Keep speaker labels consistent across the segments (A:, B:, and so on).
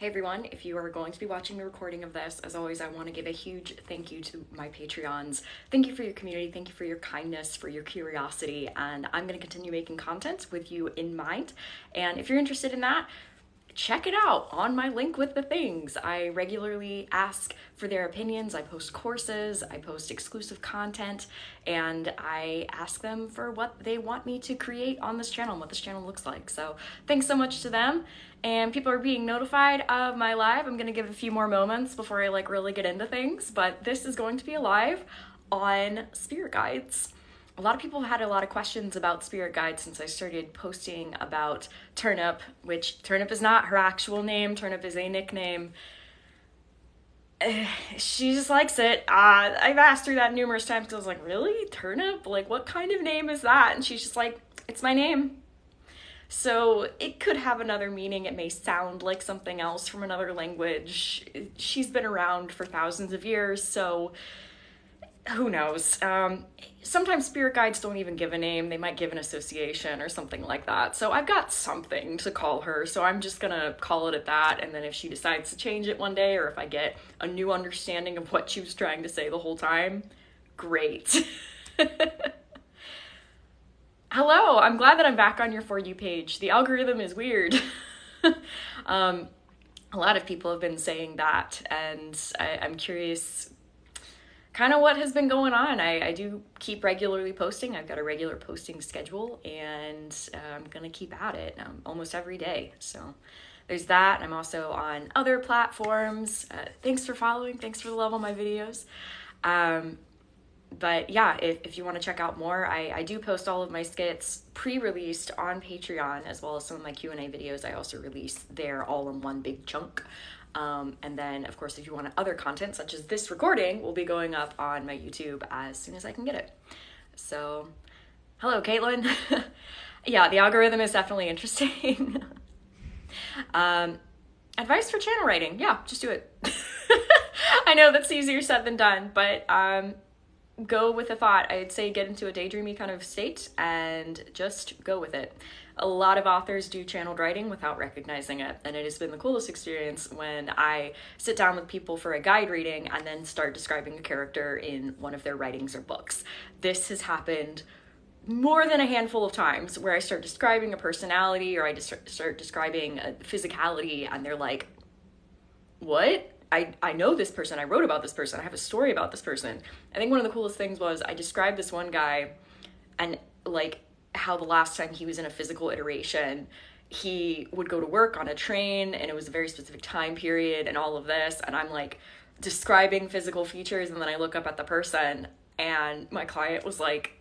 A: Hey everyone, if you are going to be watching the recording of this, as always, I want to give a huge thank you to my Patreons. Thank you for your community, thank you for your kindness, for your curiosity, and I'm going to continue making content with you in mind. And if you're interested in that, check it out on my link with the things. I regularly ask for their opinions. I post courses, I post exclusive content, and I ask them for what they want me to create on this channel and what this channel looks like. So thanks so much to them. And people are being notified of my live. I'm gonna give a few more moments before I really get into things, but this is going to be a live on spirit guides. A lot of people had a lot of questions about spirit guides since I started posting about Turnip, which Turnip is not her actual name. Turnip is a nickname. She just likes it. I've asked her that numerous times because I was like, really? Turnip? Like, what kind of name is that? And she's just like, it's my name. So it could have another meaning. It may sound like something else from another language. She's been around for thousands of years, so who knows? Sometimes spirit guides don't even give a name. They might give an association or something like that. So I've got something to call her, so I'm just gonna call it at that. And then if she decides to change it one day, or if I get a new understanding of what she was trying to say the whole time, great. Hello, I'm glad that I'm back on your For You page. The algorithm is weird. A lot of people have been saying that, and I'm curious kind of what has been going on. I do keep regularly posting. I've got a regular posting schedule, and I'm gonna keep at it almost every day. So there's that. I'm also on other platforms. Thanks for following. Thanks for the love on my videos. But yeah, if you want to check out more, I do post all of my skits pre-released on Patreon, as well as some of my Q&A videos I also release there all in one big chunk. And then, of course, if you want other content, such as this recording, will be going up on my YouTube as soon as I can get it. So, hello, Caitlin. Yeah, the algorithm is definitely interesting. Advice for channel writing. Yeah, just do it. I know that's easier said than done, but go with a thought. I'd say get into a daydreamy kind of state and just go with it. A lot of authors do channeled writing without recognizing it, and it has been the coolest experience when I sit down with people for a guide reading and then start describing a character in one of their writings or books. This has happened more than a handful of times where I start describing a personality, or I just start describing a physicality, and they're like, what? I know this person, I wrote about this person, I have a story about this person. I think one of the coolest things was I described this one guy and how the last time he was in a physical iteration, he would go to work on a train and it was a very specific time period and all of this, and I'm like describing physical features, and then I look up at the person and my client was like,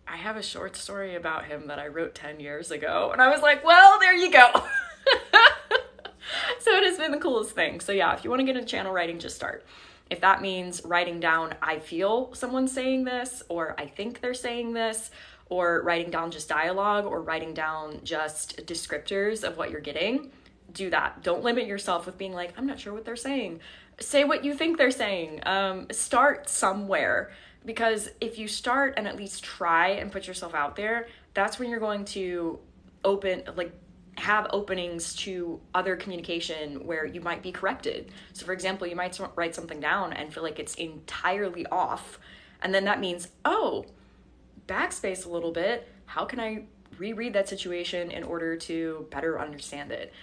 A: I have a short story about him that I wrote 10 years ago. And I was like, well, there you go. So it has been the coolest thing. So yeah, if you want to get into channel writing, just start. If that means writing down, I feel someone saying this, or I think they're saying this, or writing down just dialogue, or writing down just descriptors of what you're getting, do that. Don't limit yourself with being like, I'm not sure what they're saying. Say what you think they're saying. Start somewhere, because if you start and at least try and put yourself out there, that's when you're going to have openings to other communication where you might be corrected. So for example, you might write something down and feel like it's entirely off, and then that means, oh, backspace a little bit, how can I reread that situation in order to better understand it?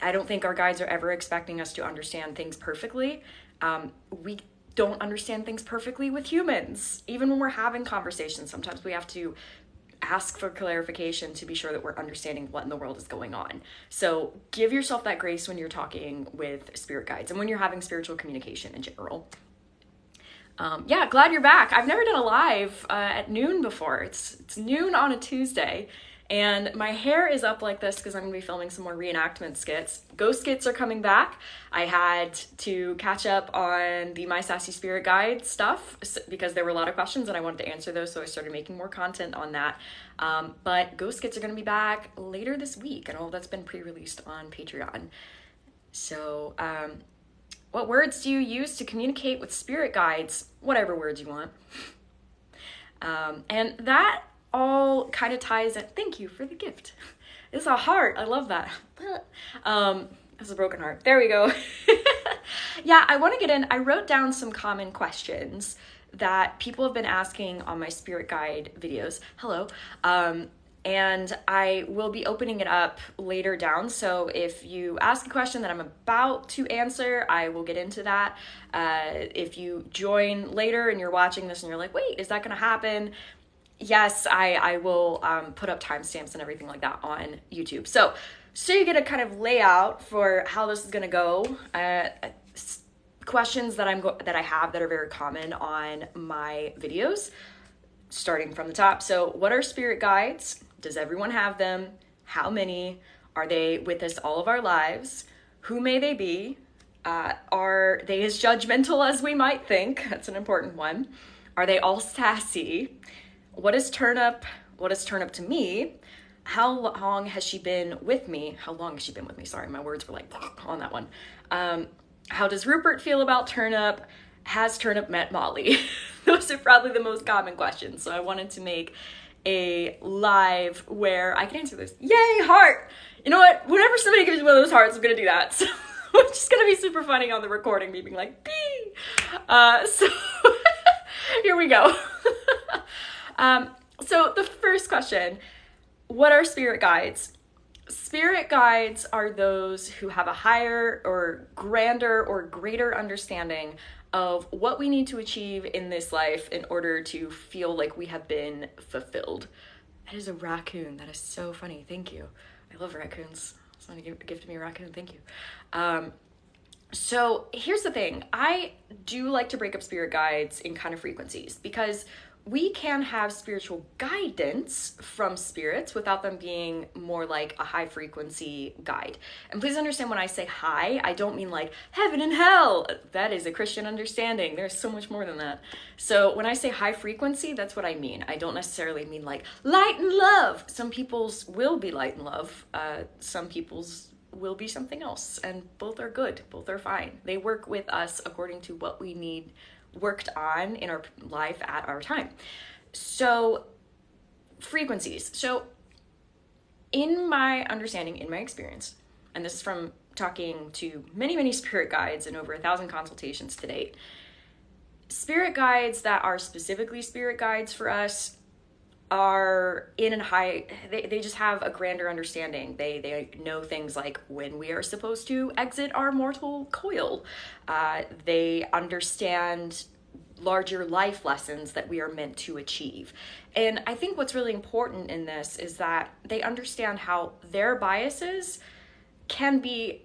A: I don't think our guides are ever expecting us to understand things perfectly. We don't understand things perfectly with humans. Even when we're having conversations, sometimes we have to ask for clarification to be sure that we're understanding what in the world is going on. So give yourself that grace when you're talking with spirit guides and when you're having spiritual communication in general. Yeah, glad you're back. I've never done a live at noon before. It's noon on a Tuesday, and my hair is up like this because I'm going to be filming some more reenactment skits. Ghost skits are coming back. I had to catch up on the My Sassy Spirit Guide stuff because there were a lot of questions and I wanted to answer those, so I started making more content on that. But ghost skits are going to be back later this week, and all that's been pre-released on Patreon. So, what words do you use to communicate with spirit guides? Whatever words you want. And that all kind of ties in. Thank you for the gift. It's a heart. I love that. That's a broken heart. There we go. Yeah, I want to get in. I wrote down some common questions that people have been asking on my spirit guide videos. Hello. And I will be opening it up later down. So if you ask a question that I'm about to answer, I will get into that. If you join later and you're watching this and you're like, wait, is that going to happen? Yes, I will put up timestamps and everything like that on YouTube. So you get a kind of layout for how this is going to go. Questions that I have that are very common on my videos, starting from the top. So what are spirit guides? Does everyone have them? How many? Are they with us all of our lives? Who may they be? Are they as judgmental as we might think? That's an important one. Are they all sassy? What is Turnip? What is Turnip to me? How long has she been with me? How long has she been with me? Sorry, my words were like on that one. How does Rupert feel about Turnip? Has Turnip met Molli? Those are probably the most common questions. So I wanted to make a live where I can answer this. Yay, heart! You know what? Whenever somebody gives me one of those hearts, I'm gonna do that. So it's just gonna be super funny on the recording, me being like, bee! So here we go. So the first question, what are spirit guides? Spirit guides are those who have a higher or grander or greater understanding of what we need to achieve in this life in order to feel like we have been fulfilled. That is a raccoon. That is so funny. Thank you. I love raccoons. Somebody gifted me a raccoon. Thank you. So here's the thing. I do like to break up spirit guides in kind of frequencies because we can have spiritual guidance from spirits without them being more like a high frequency guide. And please understand when I say high, I don't mean like heaven and hell. That is a Christian understanding. There's so much more than that. So when I say high frequency, that's what I mean. I don't necessarily mean like light and love. Some people's will be light and love. Some people's will be something else. And both are good. Both are fine. They work with us according to what we need worked on in our life at our time. So frequencies. So in my understanding, in my experience, and this is from talking to many spirit guides and over 1,000 consultations to date, spirit guides that are specifically spirit guides for us are in a high, they just have a grander understanding. They know things like when we are supposed to exit our mortal coil. They understand larger life lessons that we are meant to achieve. And I think what's really important in this is that they understand how their biases can be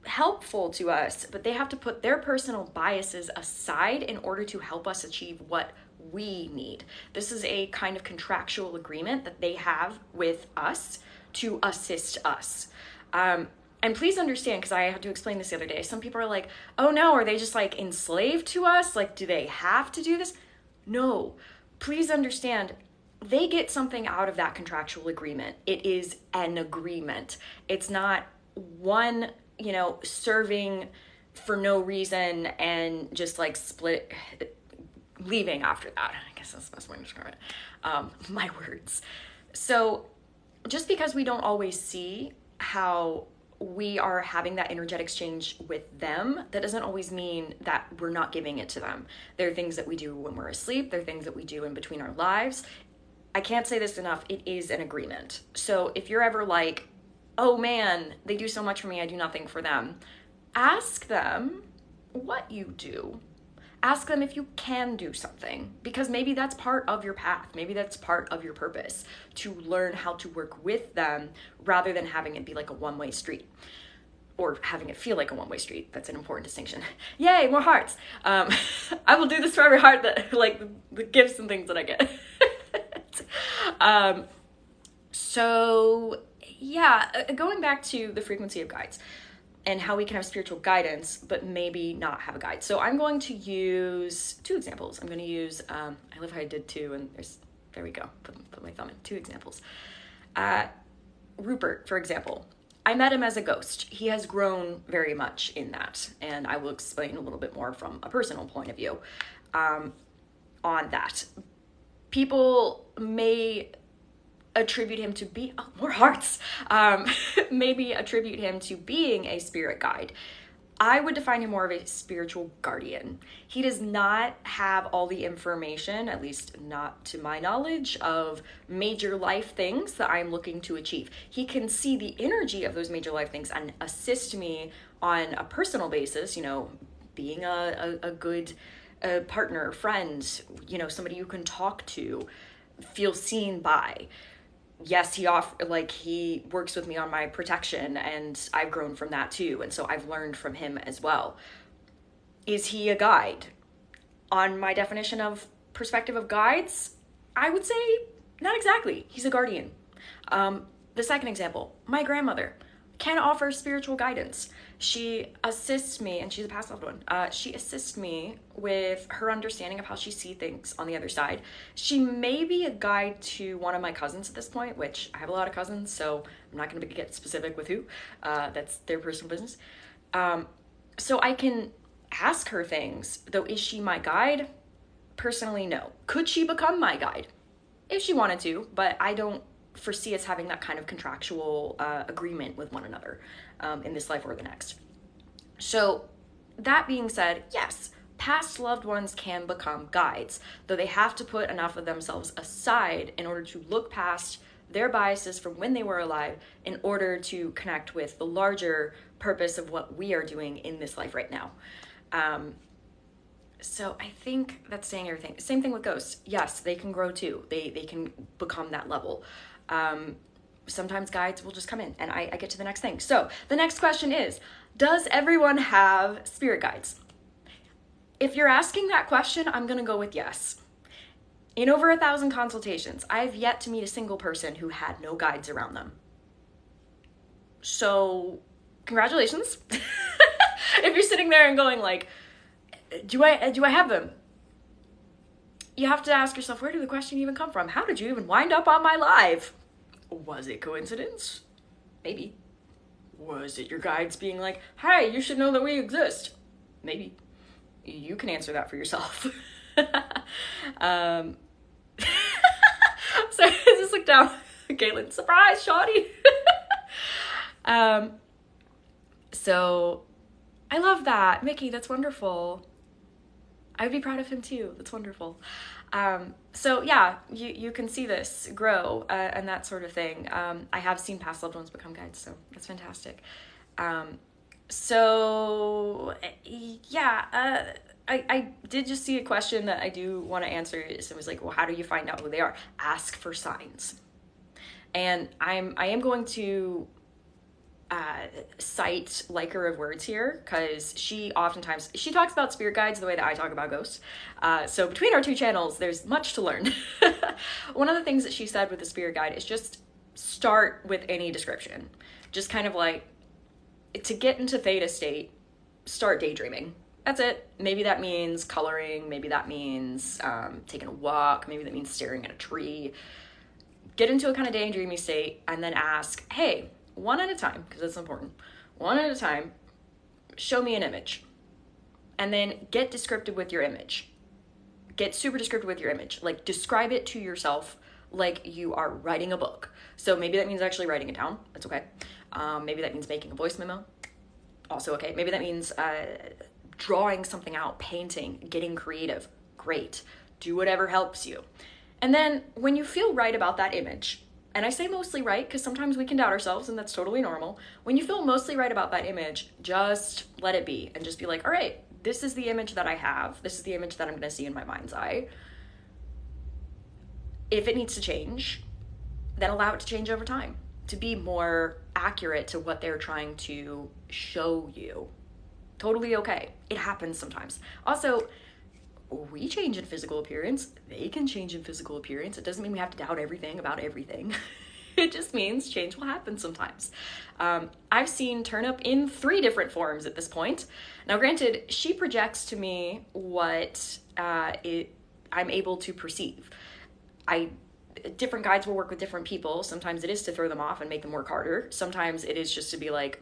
A: helpful to us, but they have to put their personal biases aside in order to help us achieve what we need. This is a kind of contractual agreement that they have with us to assist us. And please understand, because I had to explain this the other day, some people are like, oh no, are they just like enslaved to us? Like, do they have to do this? No, please understand, they get something out of that contractual agreement. It is an agreement. It's not one, serving for no reason and just like leaving after that. I guess that's the best way to describe it. My words. So just because we don't always see how we are having that energetic exchange with them, that doesn't always mean that we're not giving it to them. There are things that we do when we're asleep. There are things that we do in between our lives. I can't say this enough. It is an agreement. So if you're ever like, oh man, they do so much for me, I do nothing for them, ask them what you do. Ask them if you can do something, because maybe that's part of your path. Maybe that's part of your purpose, to learn how to work with them rather than having it be like a one-way street, or having it feel like a one-way street. That's an important distinction. Yay, more hearts. I will do this for every heart that, like, the gifts and things that I get. So yeah, going back to the frequency of guides and how we can have spiritual guidance, but maybe not have a guide. So I'm going to use two examples. I'm going to use, I love how I did two, and there we go, put my thumb in, two examples. Rupert, for example, I met him as a ghost. He has grown very much in that, and I will explain a little bit more from a personal point of view on that. People may attribute him to be, oh, more hearts, maybe attribute him to being a spirit guide. I would define him more of a spiritual guardian. He does not have all the information, at least not to my knowledge, of major life things that I'm looking to achieve. He can see the energy of those major life things and assist me on a personal basis, you know, being a good partner, friend, you know, somebody you can talk to, feel seen by. Yes, he works with me on my protection, and I've grown from that too. And so I've learned from him as well. Is he a guide? On my definition of perspective of guides, I would say not exactly. He's a guardian. The second example, my grandmother can offer spiritual guidance. She assists me, and she's a past loved one. She assists me with her understanding of how she sees things on the other side. She may be a guide to one of my cousins at this point, which I have a lot of cousins, so I'm not going to get specific with who. That's their personal business. So I can ask her things, though. Is she my guide? Personally, no. Could she become my guide? If she wanted to, but I don't foresee us having that kind of contractual agreement with one another in this life or the next. So that being said, yes, past loved ones can become guides, though they have to put enough of themselves aside in order to look past their biases from when they were alive in order to connect with the larger purpose of what we are doing in this life right now. So I think that's saying everything. Same thing with ghosts. Yes, they can grow too. They can become that level. Sometimes guides will just come in, and I get to the next thing. So the next question is, does everyone have spirit guides? If you're asking that question, I'm going to go with yes. In over 1,000 consultations, I've yet to meet a single person who had no guides around them. So congratulations. If you're sitting there and going like, do I have them? You have to ask yourself, where did the question even come from? How did you even wind up on my live? Was it coincidence? Maybe. Was it your guides being like, hey, you should know that we exist? Maybe. You can answer that for yourself. So I just looked down. Caitlin, surprise, shoddy. So I love that. Mickey, that's wonderful. I would be proud of him too. That's wonderful. So yeah, you can see this grow and that sort of thing. I have seen past loved ones become guides, so that's fantastic. So yeah, I did just see a question that I do want to answer. It was like, well, how do you find out who they are? Ask for signs. And I am going to cite liker of words here, because she talks about spirit guides the way that I talk about ghosts. So between our two channels, there's much to learn. One of the things that she said with the spirit guide is just start with any description. Just kind of like, to get into theta state, start daydreaming. That's it. Maybe that means coloring. Maybe that means taking a walk. Maybe that means staring at a tree. Get into a kind of daydreamy state and then ask, hey, one at a time, because that's important. One at a time, show me an image. And then get descriptive with your image. Get super descriptive with your image. Like, describe it to yourself like you are writing a book. So maybe that means actually writing it down. That's okay. Maybe that means making a voice memo. Also okay. Maybe that means drawing something out, painting, getting creative. Great. Do whatever helps you. And then when you feel right about that image, and I say mostly right because sometimes we can doubt ourselves, and that's totally normal. When you feel mostly right about that image, just let it be and just be like, all right, this is the image that I have. This is the image that I'm going to see in my mind's eye. If it needs to change, then allow it to change over time to be more accurate to what they're trying to show you. Totally okay. It happens sometimes. Also, we change in physical appearance. They can change in physical appearance. It doesn't mean we have to doubt everything about everything. It just means change will happen sometimes. I've seen Turnip in 3 different forms at this point. Now, granted, she projects to me what I'm able to perceive. Different guides will work with different people. Sometimes it is to throw them off and make them work harder. Sometimes it is just to be like,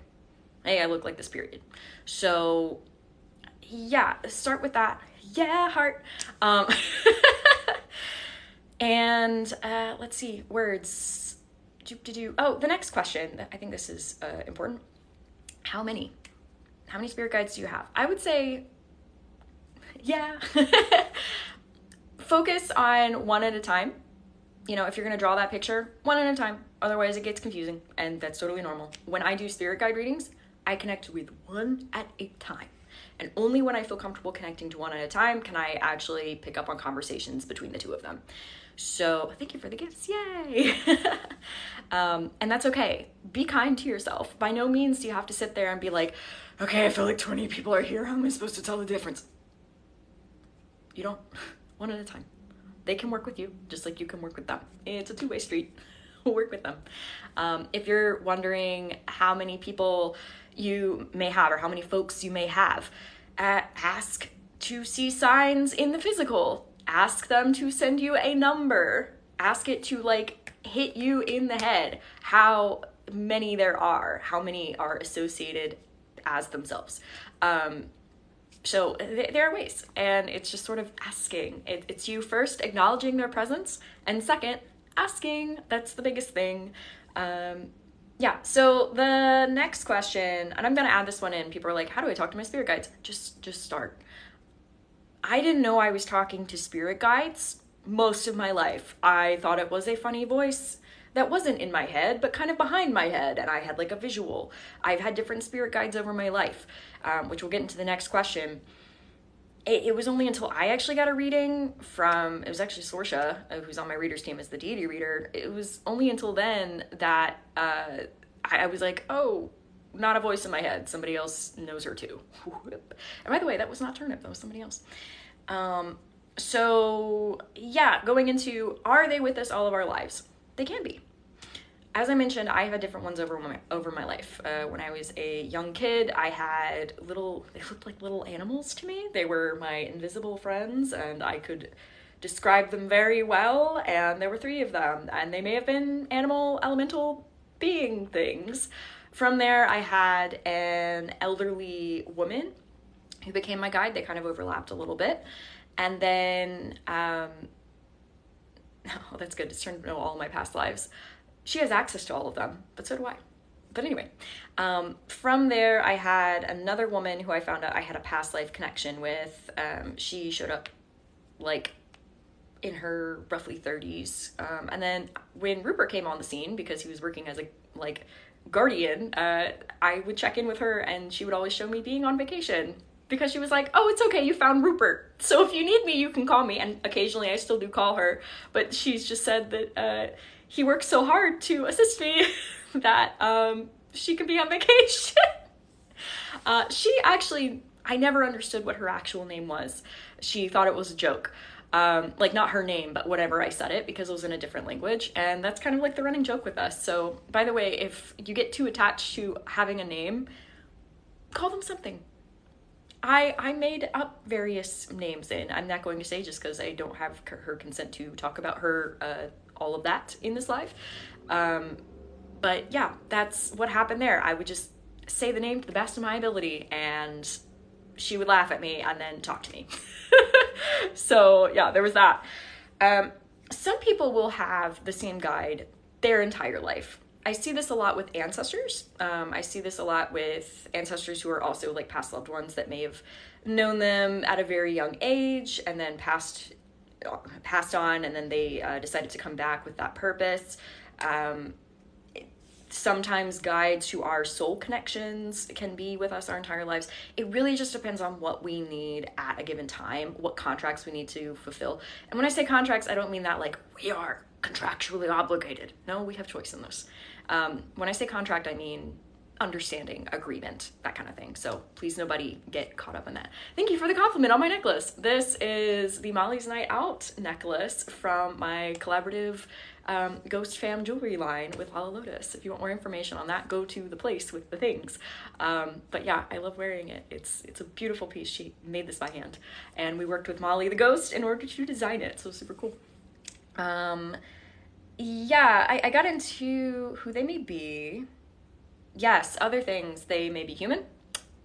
A: hey, I look like this, period. So yeah, start with that. Yeah, heart. And let's see, words. Oh, the next question, I think this is important. How many spirit guides do you have? I would say, yeah. Focus on one at a time. You know, if you're going to draw that picture, one at a time. Otherwise, it gets confusing, and that's totally normal. When I do spirit guide readings, I connect with one at a time. And only when I feel comfortable connecting to one at a time can I actually pick up on conversations between the two of them. So thank you for the gifts. Yay! And that's okay. Be kind to yourself. By no means do you have to sit there and be like, okay, I feel like 20 people are here. How am I supposed to tell the difference? You don't. One at a time. They can work with you just like you can work with them. It's a two-way street. Work with them. If you're wondering how many people you may have or how many folks you may have, ask to see signs in the physical. Ask them to send you a number. Ask it to like hit you in the head how many there are, how many are associated as themselves. So there are ways, and it's just sort of asking. It's you first acknowledging their presence, and second, asking. That's the biggest thing. Yeah, so the next question, and I'm gonna add this one in. People are like, how do I talk to my spirit guides? Just start. I didn't know I was talking to spirit guides most of my life. I thought it was a funny voice that wasn't in my head, but kind of behind my head, and I had like a visual. I've had different spirit guides over my life, which we'll get into the next question. It was only until I actually got a reading from, it was actually Sorsha, who's on my readers team as the deity reader. It was only until then that I was like, oh, not a voice in my head. Somebody else knows her too. And by the way, that was not Turnip, that was somebody else. So yeah, going into, are they with us all of our lives? They can be. As I mentioned, I have had different ones over my life. When I was a young kid, I had they looked like little animals to me. They were my invisible friends, and I could describe them very well, and there were 3 of them, and they may have been animal, elemental being things. From there, I had an elderly woman who became my guide. They kind of overlapped a little bit. And then, oh, that's good. It's turned to know all my past lives. She has access to all of them, but so do I. But anyway, from there, I had another woman who I found out I had a past life connection with. She showed up like in her roughly 30s. And then when Rupert came on the scene, because he was working as a like guardian, I would check in with her, and she would always show me being on vacation, because she was like, oh, it's okay, you found Rupert, so if you need me, you can call me. And occasionally I still do call her, but she's just said that he works so hard to assist me that she could be on vacation. She actually, I never understood what her actual name was. She thought it was a joke. Like not her name, but whatever I said it, because it was in a different language. And that's kind of like the running joke with us. So by the way, if you get too attached to having a name, call them something. I made up various names, and I'm not going to say just because I don't have her consent to talk about her, all of that in this live. But yeah, that's what happened there. I would just say the name to the best of my ability, and she would laugh at me and then talk to me. So yeah, there was that. Some people will have the same guide their entire life. I see this a lot with ancestors. I see this a lot with ancestors who are also like past loved ones that may have known them at a very young age and then passed on, and then they decided to come back with that purpose. Sometimes guides who are soul connections can be with us our entire lives. It really just depends on what we need at a given time, what contracts we need to fulfill. And when I say contracts, I don't mean that like we are contractually obligated. No, we have choice in this. When I say contract, I mean understanding, agreement, that kind of thing. So please nobody get caught up in that. Thank you for the compliment on my necklace. This is the Molli's Night Out necklace from my collaborative Ghost Fam jewelry line with Lala Lotus. If you want more information on that, go to the place with the things. But yeah, I love wearing it. It's a beautiful piece. She made this by hand, and we worked with Molli the Ghost in order to design it. So super cool. Yeah, I got into who they may be. Yes, other things. They may be human.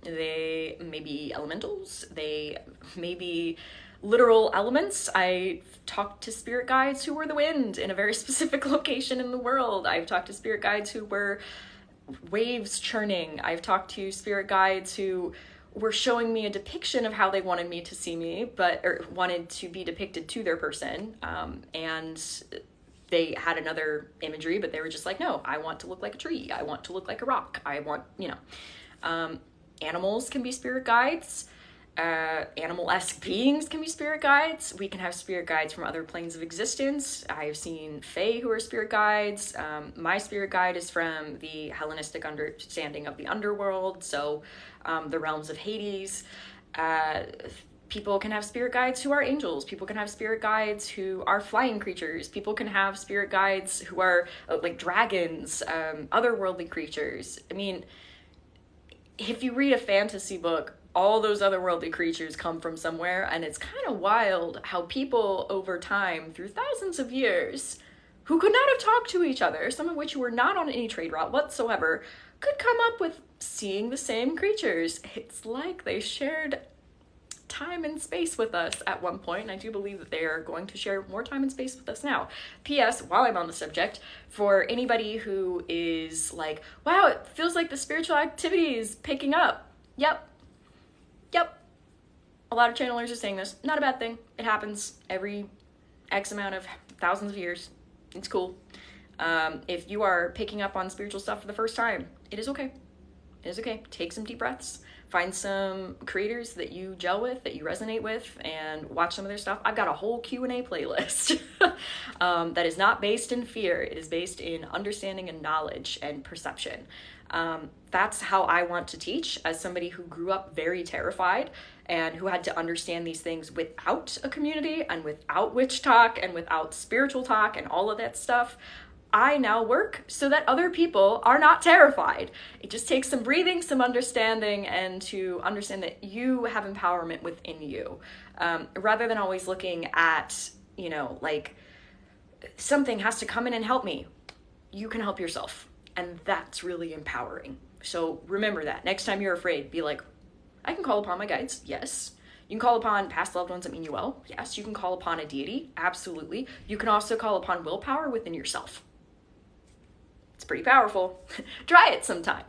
A: They may be elementals. They may be literal elements. I talked to spirit guides who were the wind in a very specific location in the world. I've talked to spirit guides who were waves churning. I've talked to spirit guides who were showing me a depiction of how they wanted me to see me, or wanted to be depicted to their person. And they had another imagery, but they were just like, no, I want to look like a tree. I want to look like a rock. I want, animals can be spirit guides. Animal-esque beings can be spirit guides. We can have spirit guides from other planes of existence. I've seen fae who are spirit guides. My spirit guide is from the Hellenistic understanding of the underworld, so the realms of Hades. People can have spirit guides who are angels. People can have spirit guides who are flying creatures. People can have spirit guides who are like dragons, otherworldly creatures. I mean, if you read a fantasy book, all those otherworldly creatures come from somewhere, and it's kind of wild how people over time, through thousands of years, who could not have talked to each other, some of which were not on any trade route whatsoever, could come up with seeing the same creatures. It's like they shared time and space with us at one point, and I do believe that they are going to share more time and space with us now. P.S., while I'm on the subject, for anybody who is like, wow, it feels like the spiritual activity is picking up. Yep. A lot of channelers are saying this. Not a bad thing. It happens every X amount of thousands of years. It's cool. If you are picking up on spiritual stuff for the first time, it is okay. It is okay. Take some deep breaths. Find some creators that you gel with, that you resonate with, and watch some of their stuff. I've got a whole Q&A playlist that is not based in fear. It is based in understanding and knowledge and perception. That's how I want to teach, as somebody who grew up very terrified and who had to understand these things without a community and without witch talk and without spiritual talk and all of that stuff. I now work so that other people are not terrified. It just takes some breathing, some understanding, and to understand that you have empowerment within you. Rather than always looking at, like something has to come in and help me. You can help yourself. And that's really empowering. So remember that. Next time you're afraid, be like, I can call upon my guides. Yes. You can call upon past loved ones that mean you well. Yes. You can call upon a deity. Absolutely. You can also call upon willpower within yourself. It's pretty powerful. Try it sometime.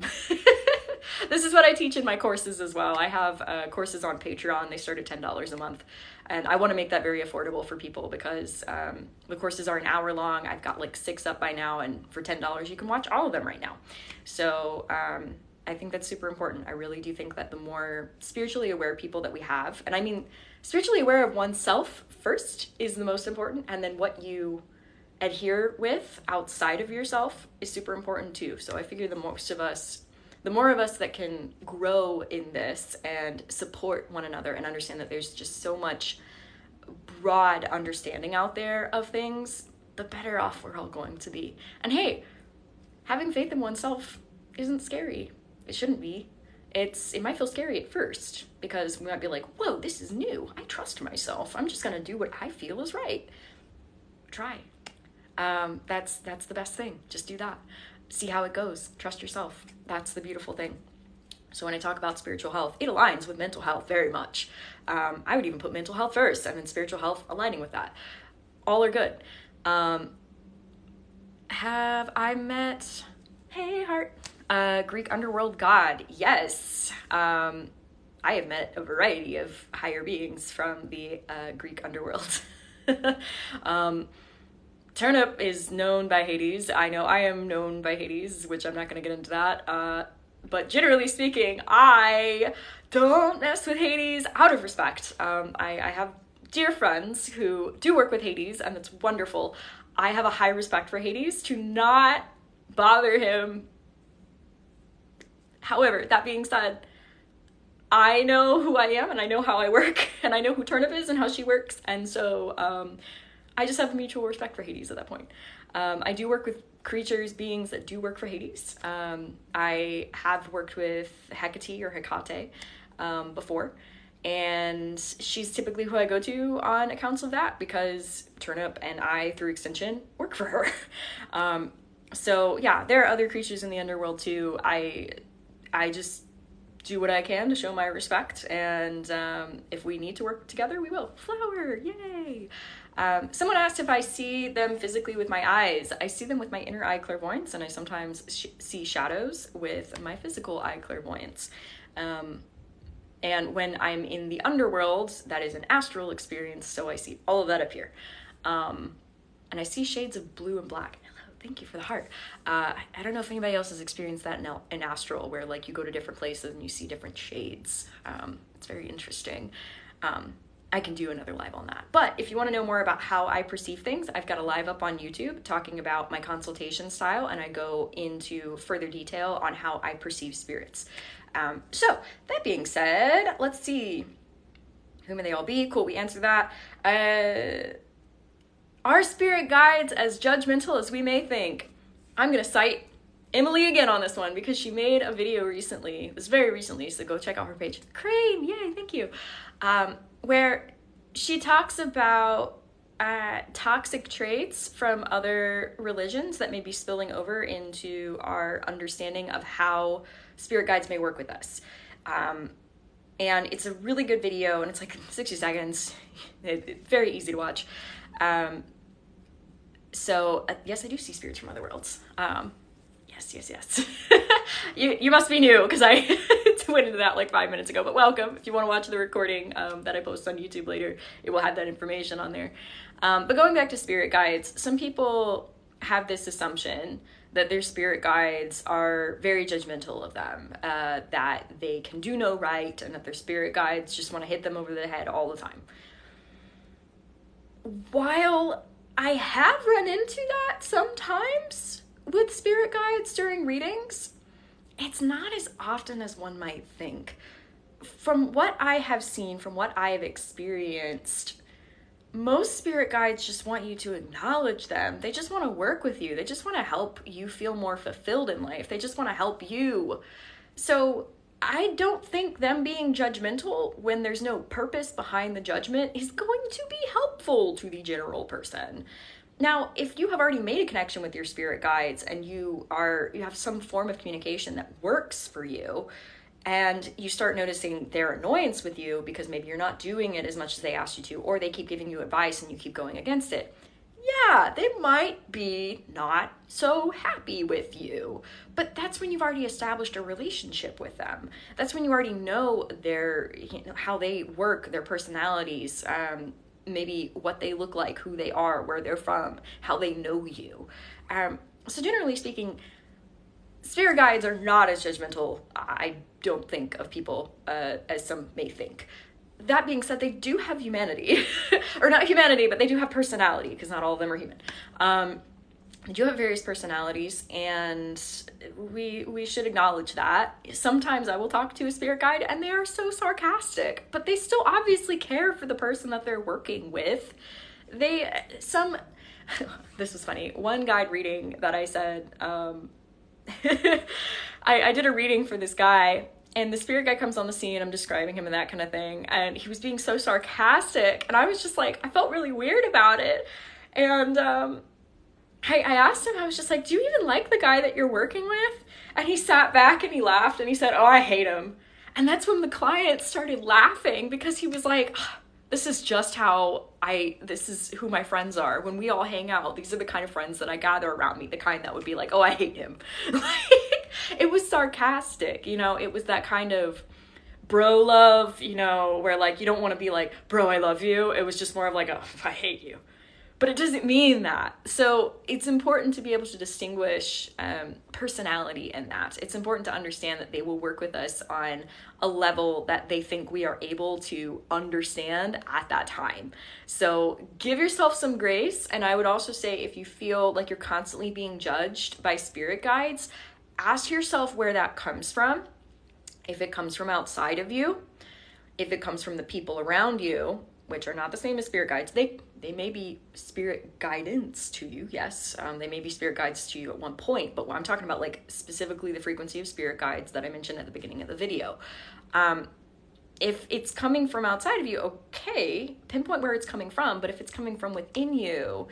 A: This is what I teach in my courses as well. I have courses on Patreon. They start at $10 a month. And I want to make that very affordable for people because the courses are an hour long. I've got like 6 up by now. And for $10, you can watch all of them right now. So I think that's super important. I really do think that the more spiritually aware people that we have, and I mean spiritually aware of oneself first is the most important. And then what you adhere with outside of yourself is super important too. So I figure the more of us that can grow in this and support one another and understand that there's just so much broad understanding out there of things, the better off we're all going to be. And hey, having faith in oneself isn't scary. It shouldn't be. It might feel scary at first because we might be like, whoa, this is new. I trust myself. I'm just going to do what I feel is right. Try. That's the best thing. Just do that. See how it goes. Trust yourself. That's the beautiful thing. So when I talk about spiritual health, it aligns with mental health very much. I would even put mental health first and then spiritual health aligning with that. All are good. Have I met, hey heart, Greek underworld god? Yes. I have met a variety of higher beings from the Greek underworld. Turnip is known by Hades. I know I am known by Hades, which I'm not going to get into that. But generally speaking, I don't mess with Hades out of respect. I have dear friends who do work with Hades, and it's wonderful. I have a high respect for Hades to not bother him. However, that being said, I know who I am, and I know how I work, and I know who Turnip is and how she works, and so I just have a mutual respect for Hades at that point. I do work with creatures, beings that do work for Hades. I have worked with Hecate or Hecate before, and she's typically who I go to on accounts of that because Turnip and I, through extension, work for her. So yeah, there are other creatures in the underworld too. I just do what I can to show my respect, and if we need to work together, we will. Flower, yay! Someone asked if I see them physically with my eyes. I see them with my inner eye clairvoyance, and I sometimes see shadows with my physical eye clairvoyance. And when I'm in the underworld, that is an astral experience, so I see all of that up here. And I see shades of blue and black. Hello, thank you for the heart. I don't know if anybody else has experienced that in astral, where like you go to different places and you see different shades. It's very interesting. I can do another live on that. But if you want to know more about how I perceive things, I've got a live up on YouTube talking about my consultation style, and I go into further detail on how I perceive spirits. So that being said, let's see. Who may they all be? Cool, we answered that. Are spirit guides as judgmental as we may think? I'm going to cite Emily again on this one because she made a video recently. It was very recently, so go check out her page. Crane, yay, thank you. Where she talks about toxic traits from other religions that may be spilling over into our understanding of how spirit guides may work with us. And it's a really good video, and it's like 60 seconds. It's very easy to watch. So yes, I do see spirits from other worlds. Yes. You must be new because I went into that like 5 minutes ago, but welcome. If you want to watch the recording that I post on YouTube later, it will have that information on there. But going back to spirit guides, some people have this assumption that their spirit guides are very judgmental of them, that they can do no right, and that their spirit guides just want to hit them over the head all the time. While I have run into that sometimes with spirit guides during readings, it's not as often as one might think. From what I have seen, from what I have experienced, most spirit guides just want you to acknowledge them. They just want to work with you. They just want to help you feel more fulfilled in life. They just want to help you. So I don't think them being judgmental when there's no purpose behind the judgment is going to be helpful to the general person. Now, if you have already made a connection with your spirit guides and you have some form of communication that works for you, and you start noticing their annoyance with you because maybe you're not doing it as much as they asked you to, or they keep giving you advice and you keep going against it, yeah, they might be not so happy with you. But that's when you've already established a relationship with them. That's when you already know how they work, their personalities, maybe what they look like, who they are, where they're from, how they know you. So generally speaking, spirit guides are not as judgmental, I don't think, of people as some may think. That being said, they do have humanity. Or not humanity, but they do have personality, because not all of them are human. They do have various personalities, and we should acknowledge that. Sometimes I will talk to a spirit guide, and they are so sarcastic, but they still obviously care for the person that they're working with. This was funny. One guide reading that I said, I did a reading for this guy, and the spirit guy comes on the scene, I'm describing him and that kind of thing, and he was being so sarcastic, and I was just like, I felt really weird about it. And I asked him, I was just like, do you even like the guy that you're working with? And he sat back and he laughed and he said, oh, I hate him. And that's when the client started laughing, because he was like, this is who my friends are. When we all hang out, these are the kind of friends that I gather around me, the kind that would be like, oh, I hate him. It was sarcastic, it was that kind of bro love, where like, you don't want to be like, bro, I love you. It was just more of like, oh, I hate you. But it doesn't mean that. So it's important to be able to distinguish personality in that. It's important to understand that they will work with us on a level that they think we are able to understand at that time. So give yourself some grace. And I would also say, if you feel like you're constantly being judged by spirit guides, ask yourself where that comes from. If it comes from outside of you, if it comes from the people around you, which are not the same as spirit guides. They may be spirit guidance to you, yes. They may be spirit guides to you at one point, but I'm talking about like specifically the frequency of spirit guides that I mentioned at the beginning of the video. If it's coming from outside of you, okay, pinpoint where it's coming from, but if it's coming from within you,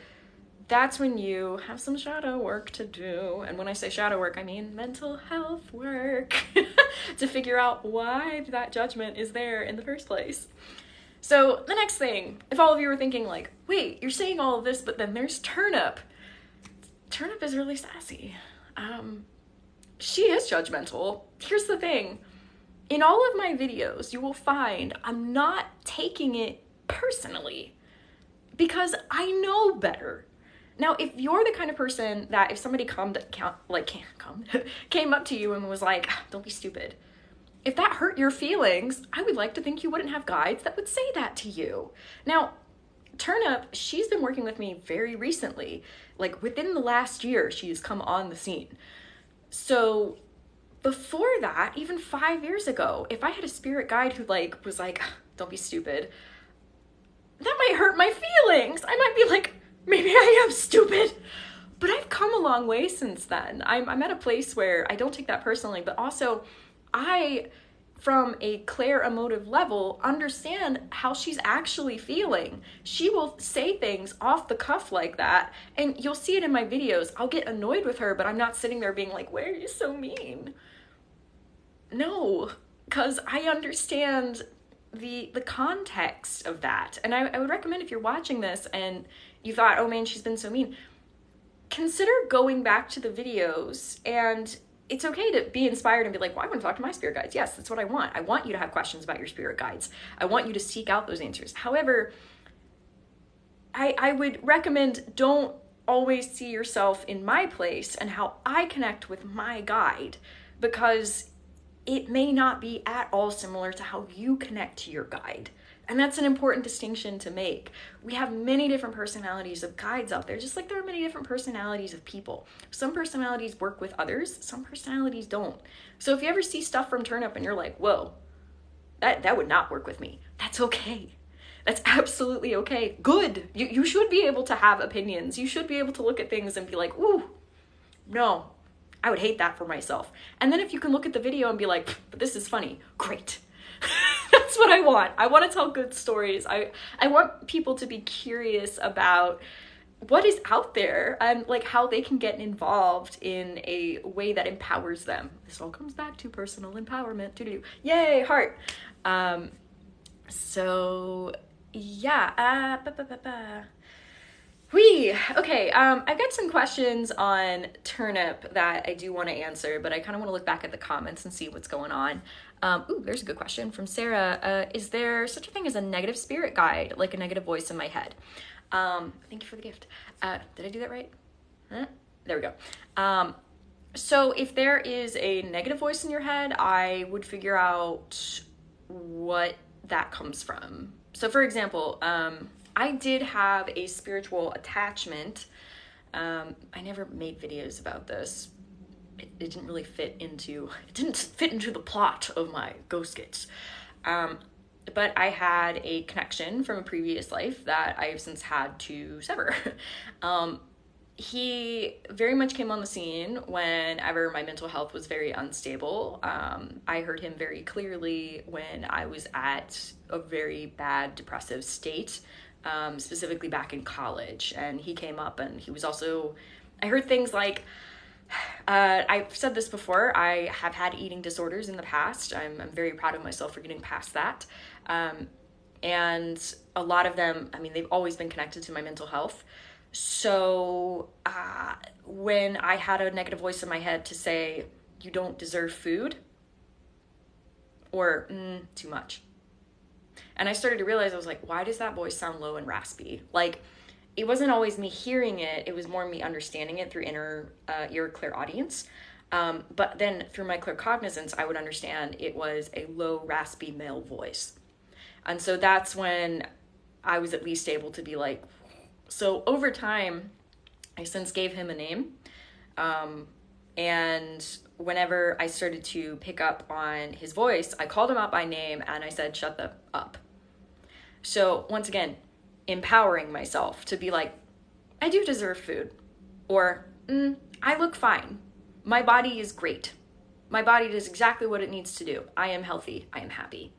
A: that's when you have some shadow work to do. And when I say shadow work, I mean mental health work to figure out why that judgment is there in the first place. So the next thing, if all of you were thinking like, wait, you're saying all of this, but then there's Turnip. Turnip is really sassy. She is judgmental. Here's the thing. In all of my videos, you will find I'm not taking it personally because I know better. Now, if you're the kind of person that if somebody came up to you and was like, don't be stupid, if that hurt your feelings, I would like to think you wouldn't have guides that would say that to you. Now, Turnip, she's been working with me very recently. Like within the last year, she's come on the scene. So before that, even 5 years ago, if I had a spirit guide who was like, don't be stupid, that might hurt my feelings. I might be like, maybe I am stupid. But I've come a long way since then. I'm at a place where I don't take that personally, but also I, from a clear emotive level, understand how she's actually feeling. She will say things off the cuff like that, and you'll see it in my videos. I'll get annoyed with her, but I'm not sitting there being like, why are you so mean? No, because I understand the context of that. And I would recommend if you're watching this and you thought, oh man, she's been so mean, consider going back to the videos. And it's okay to be inspired and be like, well, I want to talk to my spirit guides. Yes, that's what I want. I want you to have questions about your spirit guides. I want you to seek out those answers. However, I would recommend don't always see yourself in my place and how I connect with my guide, because it may not be at all similar to how you connect to your guide. And that's an important distinction to make. We have many different personalities of guides out there, just like there are many different personalities of people. Some personalities work with others, some personalities don't. So if you ever see stuff from Turnip and you're like, whoa, that would not work with me, that's okay. That's absolutely okay. Good. You should be able to have opinions. You should be able to look at things and be like, ooh, no, I would hate that for myself. And then if you can look at the video and be like, but this is funny, great. That's what I want. I want to tell good stories. I want people to be curious about what is out there and like how they can get involved in a way that empowers them. This all comes back to personal empowerment. Yay, heart. So yeah. Okay, I've got some questions on Turnip that I do want to answer, but I kind of want to look back at the comments and see what's going on. Ooh, there's a good question from Sarah. Is there such a thing as a negative spirit guide, like a negative voice in my head? Thank you for the gift. Did I do that right? Huh? There we go. So if there is a negative voice in your head, I would figure out what that comes from. So for example, I did have a spiritual attachment. I never made videos about this. It didn't really fit into the plot of my ghost kits. But I had a connection from a previous life that I've since had to sever. He very much came on the scene whenever my mental health was very unstable. I heard him very clearly when I was at a very bad depressive state. Specifically back in college, and he came up and he was also, I heard things like, I've said this before, I have had eating disorders in the past. I'm very proud of myself for getting past that. And a lot of them, I mean, they've always been connected to my mental health. So when I had a negative voice in my head to say, you don't deserve food, or too much. And I started to realize, I was like, why does that voice sound low and raspy? Like, it wasn't always me hearing it. It was more me understanding it through inner ear clairaudience. But then through my claircognizance, I would understand it was a low, raspy male voice. And so that's when I was at least able to be like, so over time, I since gave him a name. And whenever I started to pick up on his voice, I called him out by name and I said, shut the up. So once again, empowering myself to be like, I do deserve food, or I look fine. My body is great. My body does exactly what it needs to do. I am healthy. I am happy.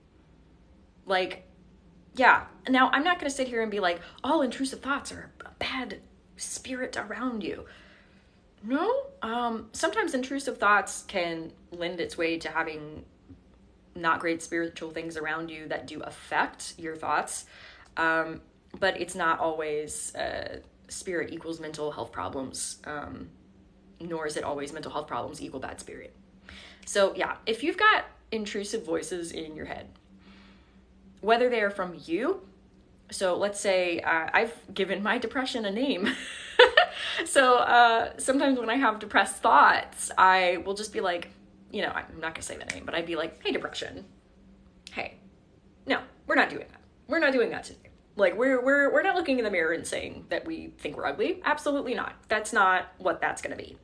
A: Like, yeah. Now, I'm not going to sit here and be like, all intrusive thoughts are bad. spirit around you. No, sometimes intrusive thoughts can lend its way to having not great spiritual things around you that do affect your thoughts. But it's not always spirit equals mental health problems, nor is it always mental health problems equal bad spirit. So yeah, if you've got intrusive voices in your head, whether they are from you, so let's say I've given my depression a name. So sometimes when I have depressed thoughts, I will just be like, you know, I'm not gonna say the name, but I'd be like, hey, depression, hey, no, we're not doing that. We're not doing that today. Like, we're not looking in the mirror and saying that we think we're ugly. Absolutely not. That's not what that's gonna be.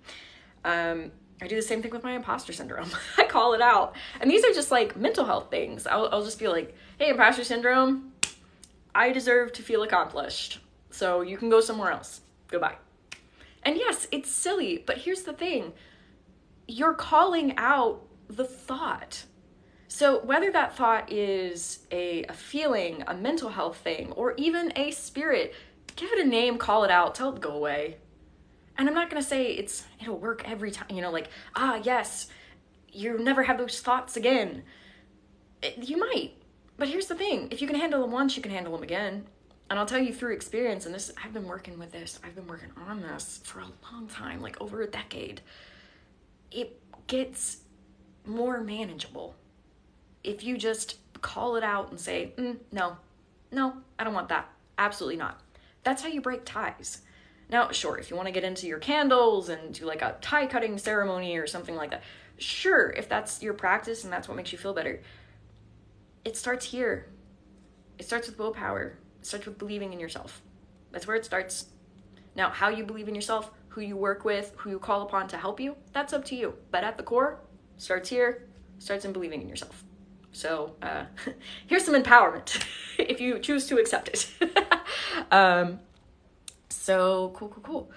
A: I do the same thing with my imposter syndrome. I call it out. And these are just like mental health things. I'll just be like, hey, imposter syndrome, I deserve to feel accomplished. So you can go somewhere else. Goodbye. And yes, it's silly, but here's the thing. You're calling out the thought. So whether that thought is a feeling, a mental health thing, or even a spirit, give it a name, call it out, tell it to go away. And I'm not going to say it'll work every time, you know, like, yes, you never have those thoughts again. You might, but here's the thing. If you can handle them once, you can handle them again. And I'll tell you through experience, and I've been working on this for a long time, like over a decade. It gets more manageable if you just call it out and say, no, I don't want that. Absolutely not. That's how you break ties. Now, sure, if you want to get into your candles and do like a tie cutting ceremony or something like that, sure, if that's your practice and that's what makes you feel better. It starts here. It starts with willpower. It starts with believing in yourself. That's where it starts. Now, how you believe in yourself, who you work with, who you call upon to help you, that's up to you. But at the core, starts here, starts in believing in yourself. So here's some empowerment if you choose to accept it. So cool.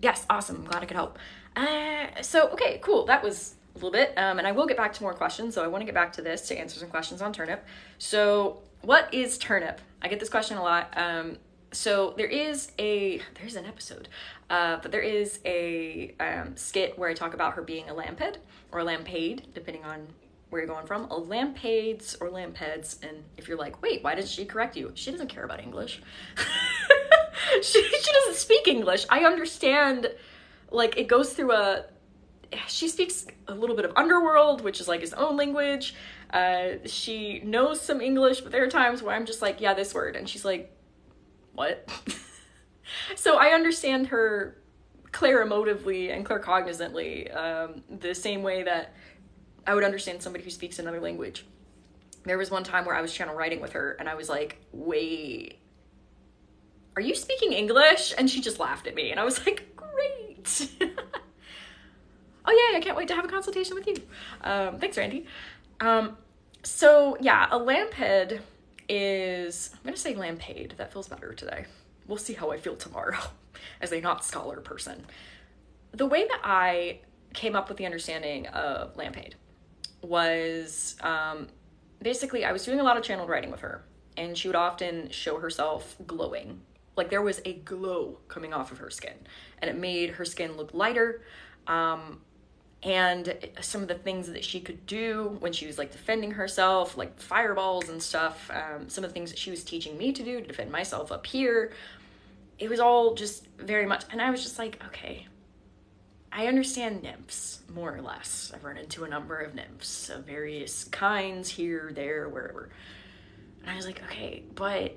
A: Yes, awesome. I'm glad I could help. Okay, cool. That was a little bit. And I will get back to more questions. So I want to get back to this to answer some questions on turnip. So what is turnip? I get this question a lot. So there's an episode, but there is a skit where I talk about her being a lampad or a lampade, depending on where you're going from. A lampades or lampeds. And if you're like, wait, why did she correct you? She doesn't care about English. she doesn't speak English. I understand, like, it goes through she speaks a little bit of underworld, which is like his own language. She knows some English, but there are times where I'm just like, yeah, this word. And she's like, what? So I understand her clairimotively and claircognizantly, the same way that I would understand somebody who speaks another language. There was one time where I was channel writing with her and I was like, wait, are you speaking English? And she just laughed at me and I was like, great. Oh yeah, I can't wait to have a consultation with you. Thanks, Randy. So yeah, a lampad is, I'm going to say lampade. That feels better today. We'll see how I feel tomorrow as a not scholar person. The way that I came up with the understanding of lampade was basically I was doing a lot of channeled writing with her and she would often show herself glowing. Like there was a glow coming off of her skin and it made her skin look lighter. And some of the things that she could do when she was like defending herself, like fireballs and stuff, some of the things that she was teaching me to do to defend myself up here, it was all just very much, and I was just like, okay, I understand nymphs, more or less. I've run into a number of nymphs of various kinds, here, there, wherever. And I was like, okay, but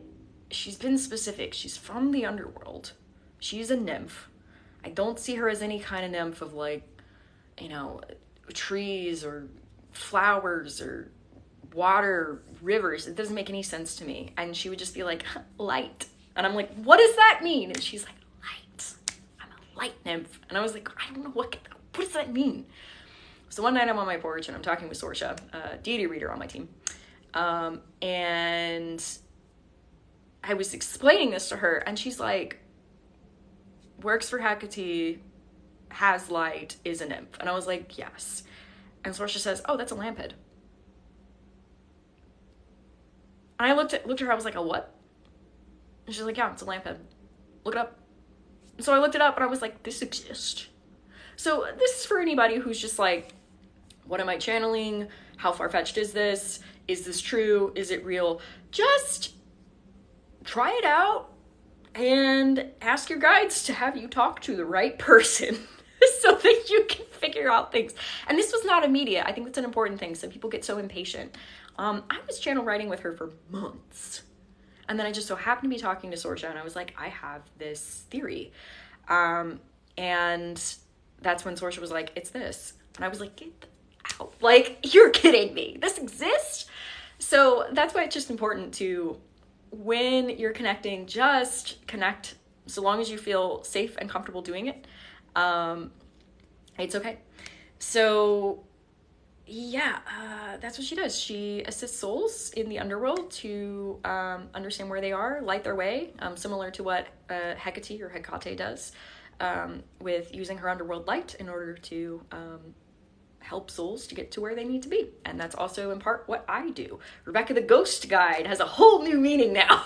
A: she's been specific. She's from the underworld. She's a nymph. I don't see her as any kind of nymph of like, you know, trees or flowers or water, rivers. It doesn't make any sense to me. And she would just be like, light. And I'm like, what does that mean? And she's like, light. I'm a light nymph. And I was like, I don't know, what does that mean? So one night I'm on my porch and I'm talking with Sorsha, a deity reader on my team. And I was explaining this to her and she's like, works for Hecate, has light, is a nymph. And I was like, yes. And Sorsha says, oh, that's a lampad. And I looked at her, I was like, a what? And she's like, yeah, it's a lampad. look it up. So I looked it up and I was like, this exists. So this is for anybody who's just like, what am I channeling? How far-fetched is this? Is this true? Is it real? Just try it out and ask your guides to have you talk to the right person so that you can figure out things. And this was not immediate. I think that's an important thing. Some people get so impatient. I was channel writing with her for months. And then I just so happened to be talking to Sorcha and I was like, I have this theory. And that's when Sorcha was like, it's this. And I was like, get out. Like, you're kidding me. This exists? So that's why it's just important to, when you're connecting, just connect so long as you feel safe and comfortable doing it. It's okay. So yeah, that's what she does. She assists souls in the underworld to understand where they are, light their way, similar to what Hecate or Hecate does with using her underworld light in order to help souls to get to where they need to be. And that's also in part what I do. Rebekah the Ghost Guide has a whole new meaning now.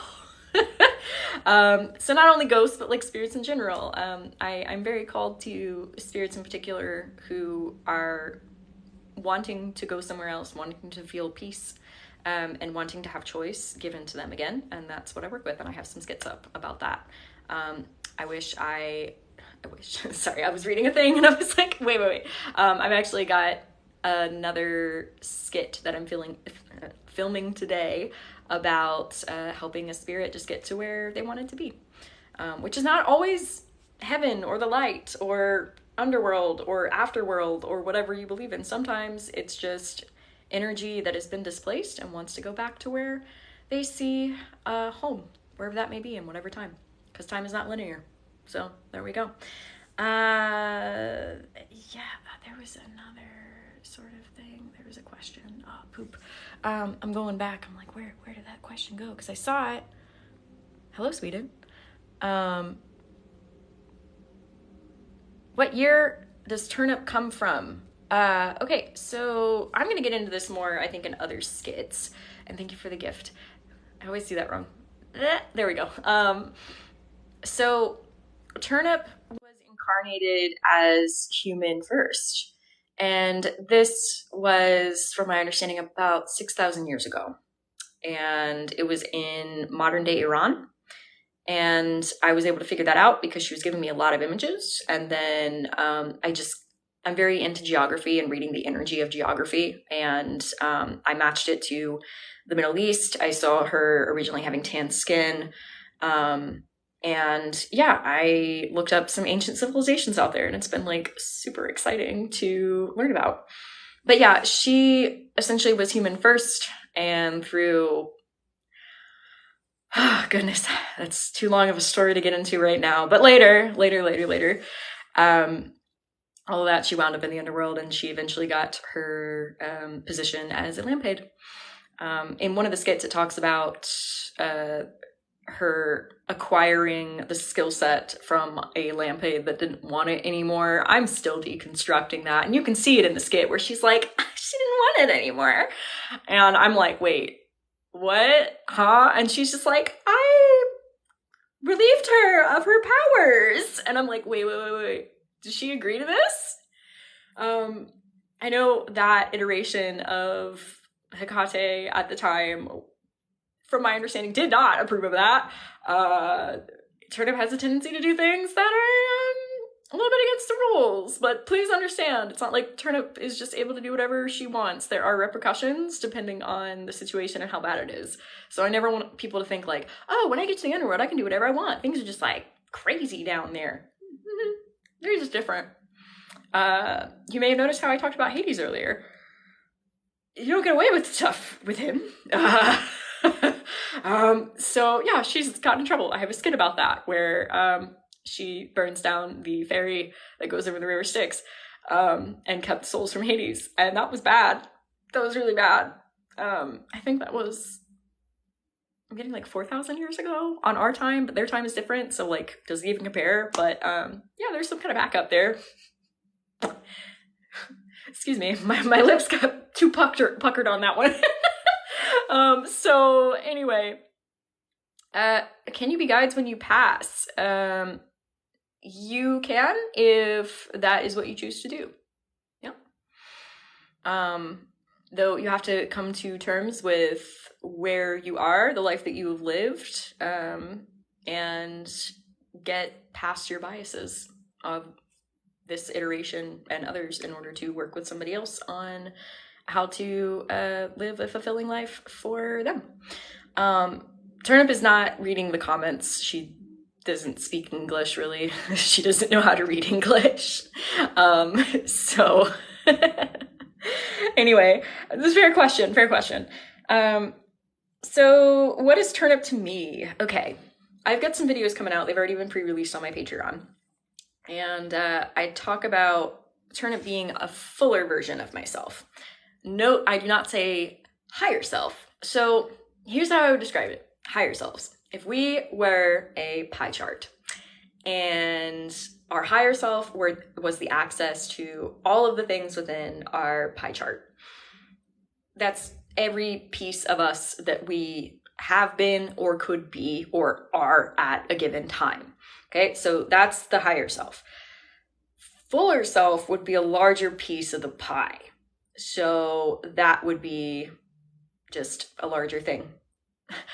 A: So not only ghosts, but like spirits in general. I'm very called to spirits in particular who are wanting to go somewhere else, wanting to feel peace, and wanting to have choice given to them again. And that's what I work with. And I have some skits up about that. I wish, sorry, I was reading a thing and I was like, wait. I've actually got another skit that I'm filming today about helping a spirit just get to where they wanted to be, which is not always heaven or the light or underworld or afterworld or whatever you believe in. Sometimes it's just energy that has been displaced and wants to go back to where they see home, wherever that may be in whatever time, because time is not linear. So there we go. Yeah, there was another sort of thing. There was a question. Oh, poop. I'm going back. I'm like, where did that question go? Because I saw it. Hello, Sweden. What year does Turnip come from? Okay, so I'm going to get into this more, I think, in other skits. And thank you for the gift. I always do that wrong. There we go. So Turnip was incarnated as human first. And this was, from my understanding, about 6,000 years ago. And it was in modern day Iran. And I was able to figure that out because she was giving me a lot of images. And then I'm very into geography and reading the energy of geography. And I matched it to the Middle East. I saw her originally having tan skin. And yeah, I looked up some ancient civilizations out there and it's been like super exciting to learn about. But yeah, she essentially was human first, and through, oh goodness, that's too long of a story to get into right now. But later, all of that, she wound up in the underworld and she eventually got her position as a lampad. In one of the skits, it talks about her acquiring the skill set from a lampad that didn't want it anymore. I'm still deconstructing that. And you can see it in the skit where she's like, she didn't want it anymore. And I'm like, wait, what? Huh? And she's just like, I relieved her of her powers. And I'm like, wait. Did she agree to this? I know that iteration of Hecate at the time, from my understanding, did not approve of that. Turnip has a tendency to do things that are a little bit against the rules, but please understand, it's not like Turnip is just able to do whatever she wants. There are repercussions depending on the situation and how bad it is. So I never want people to think like, oh, when I get to the underworld, I can do whatever I want. Things are just like crazy down there. They're just different. You may have noticed how I talked about Hades earlier. You don't get away with stuff with him. So yeah, she's gotten in trouble. I have a skit about that where she burns down the ferry that goes over the river Styx and kept souls from Hades. And that was bad. That was really bad. I think that was, I'm getting like 4,000 years ago on our time, but their time is different. So like, does it even compare? But yeah, there's some kind of backup there. Excuse me, my lips got too puckered on that one. So anyway, Can you be guides when you pass? You can, if that is what you choose to do. Yeah. Though you have to come to terms with where you are, the life that you have lived, and get past your biases of this iteration and others in order to work with somebody else on how to live a fulfilling life for them. Turnip is not reading the comments. She doesn't speak English, really. She doesn't know how to read English. So anyway, this is a fair question, so what is Turnip to me? Okay, I've got some videos coming out. They've already been pre-released on my Patreon. And I talk about Turnip being a fuller version of myself. Note, I do not say higher self. So here's how I would describe it. Higher selves. If we were a pie chart and our higher self was the access to all of the things within our pie chart, that's every piece of us that we have been or could be or are at a given time. Okay, so that's the higher self. Fuller self would be a larger piece of the pie. So that would be just a larger thing.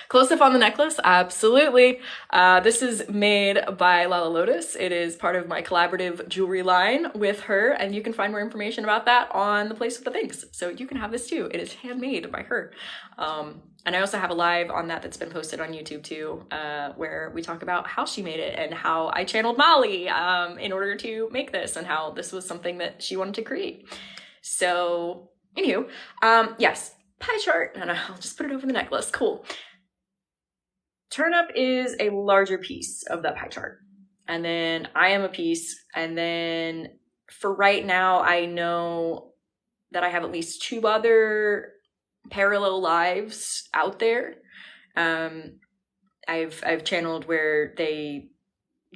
A: Close up on the necklace? Absolutely. This is made by Lala Lotus. It is part of my collaborative jewelry line with her, and you can find more information about that on the Place with the Things. So you can have this too. It is handmade by her. And I also have a live on that's been posted on YouTube too, where we talk about how she made it and how I channeled Molli in order to make this, and how this was something that she wanted to create. So, anywho, yes, pie chart, and I'll just put it over the necklace. Cool. Turnip is a larger piece of that pie chart. And then I am a piece. And then for right now, I know that I have at least 2 other parallel lives out there. I've channeled where they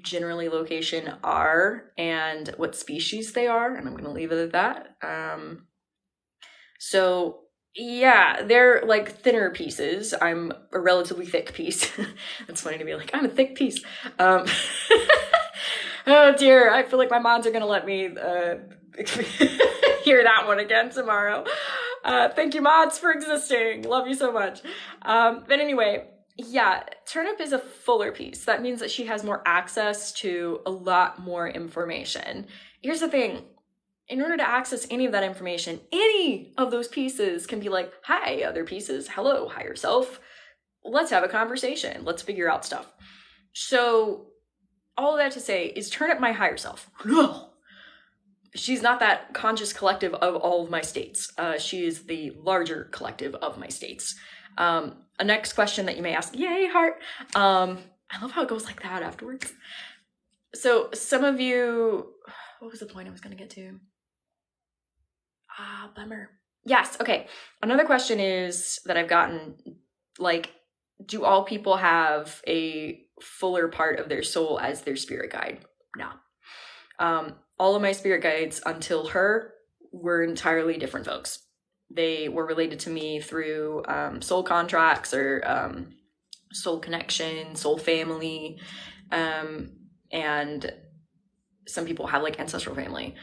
A: generally location are and what species they are, and I'm going to leave it at that. So yeah, they're like thinner pieces. I'm a relatively thick piece. It's funny to be like, I'm a thick piece. Oh dear, I feel like my mods are going to let me hear that one again tomorrow. Thank you, mods, for existing. Love you so much. But anyway, yeah, Turnip is a fuller piece. That means that she has more access to a lot more information. Here's the thing. In order to access any of that information, any of those pieces can be like, hi, other pieces. Hello, higher self. Let's have a conversation. Let's figure out stuff. So all of that to say, is Turnip my higher self? No. She's not that conscious collective of all of my states. She is the larger collective of my states. A next question that you may ask, yay, heart. I love how it goes like that afterwards. So some of you, what was the point I was going to get to? Bummer. Yes, okay. Another question is that I've gotten, like, do all people have a fuller part of their soul as their spirit guide? No. All of my spirit guides until her were entirely different folks. They were related to me through soul contracts or soul connection, soul family, and some people have like ancestral family.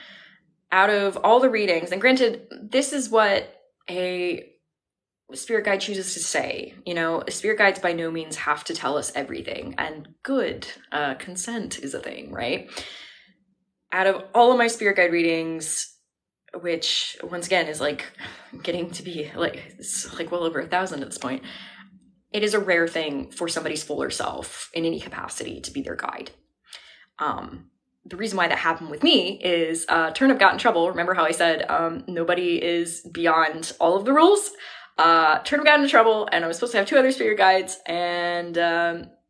A: Out of all the readings, and granted, this is what a spirit guide chooses to say. You know, spirit guides by no means have to tell us everything, and good, consent is a thing, right? Out of all of my spirit guide readings, which once again is like getting to be like, it's like well over 1,000 at this point, it is a rare thing for somebody's fuller self in any capacity to be their guide. The reason why that happened with me is Turnip got in trouble. Remember how I said nobody is beyond all of the rules? Turnip got into trouble, and I was supposed to have 2 other spirit guides, and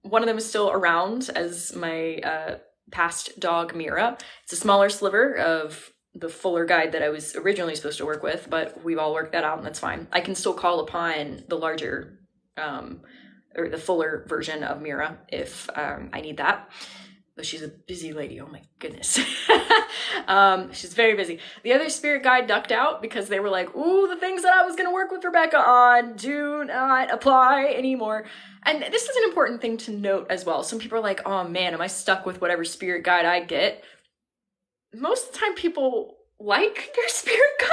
A: one of them is still around as my past dog, Mira. It's a smaller sliver of the fuller guide that I was originally supposed to work with, but we've all worked that out, and that's fine. I can still call upon the larger or the fuller version of Mira if I need that. But she's a busy lady. Oh my goodness. She's very busy. The other spirit guide ducked out because they were like, ooh, the things that I was going to work with Rebekah on do not apply anymore. And this is an important thing to note as well. Some people are like, oh man, am I stuck with whatever spirit guide I get? Most of the time people like their spirit guides.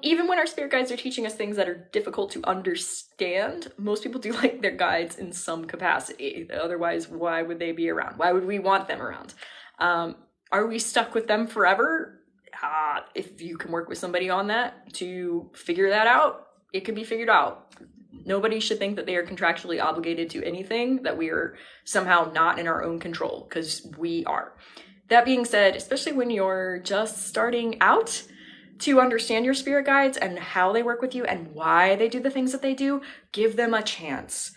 A: Even when our spirit guides are teaching us things that are difficult to understand, most people do like their guides in some capacity. Otherwise, why would they be around? Why would we want them around? Are we stuck with them forever? If you can work with somebody on that to figure that out, it can be figured out. Nobody should think that they are contractually obligated to anything that we are somehow not in our own control, because we are. That being said, especially when you're just starting out, to understand your spirit guides and how they work with you and why they do the things that they do, give them a chance.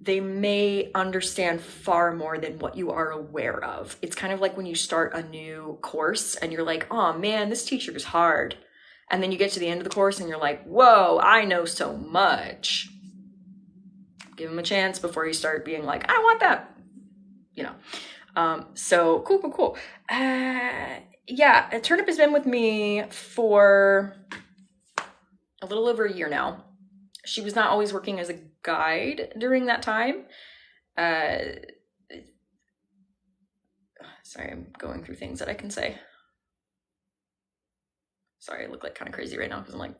A: They may understand far more than what you are aware of. It's kind of like when you start a new course and you're like, oh man, this teacher is hard. And then you get to the end of the course and you're like, whoa, I know so much. Give them a chance before you start being like, I want that, you know. So cool. Yeah, Turnip has been with me for a little over a year now. She was not always working as a guide during that time. Sorry, I'm going through things that I can say. Sorry, I look like kind of crazy right now because I'm like,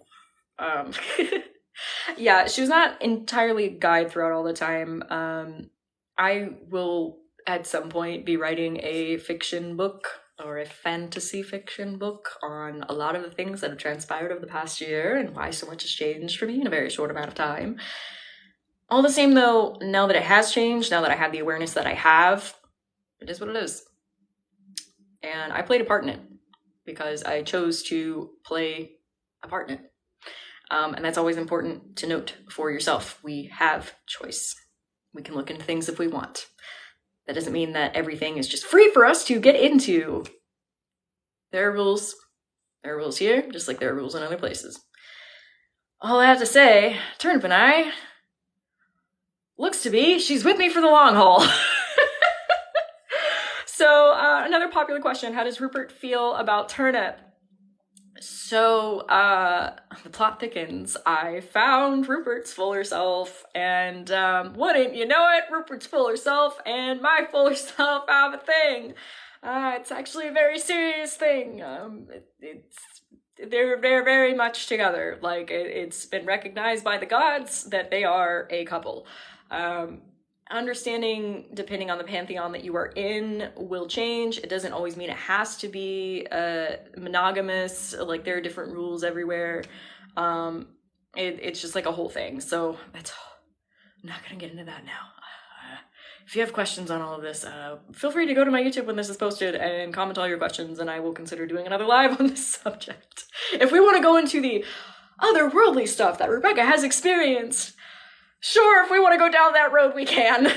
A: yeah, she was not entirely a guide throughout all the time. I will at some point be writing a fiction book or a fantasy fiction book on a lot of the things that have transpired over the past year and why so much has changed for me in a very short amount of time. All the same though, now that it has changed, now that I have the awareness that I have, it is what it is. And I played a part in it because I chose to play a part in it. And that's always important to note for yourself. We have choice. We can look into things if we want. That doesn't mean that everything is just free for us to get into. There are rules. There are rules here, just like there are rules in other places. All I have to say, Turnip and I, looks to be, she's with me for the long haul. So another popular question, how does Rupert feel about Turnip? So the plot thickens. I found Rupert's fuller self, and wouldn't you know it, Rupert's fuller self and my fuller self have a thing. It's actually a very serious thing. They're very much together. Like it's been recognized by the gods that they are a couple. Understanding, depending on the pantheon that you are in, will change. It doesn't always mean it has to be monogamous. Like there are different rules everywhere. It's just like a whole thing. So that's I'm not gonna get into that now. If you have questions on all of this, feel free to go to my YouTube when this is posted and comment all your questions, and I will consider doing another live on this subject. If we want to go into the otherworldly stuff that Rebekah has experienced, sure, if we want to go down that road, we can.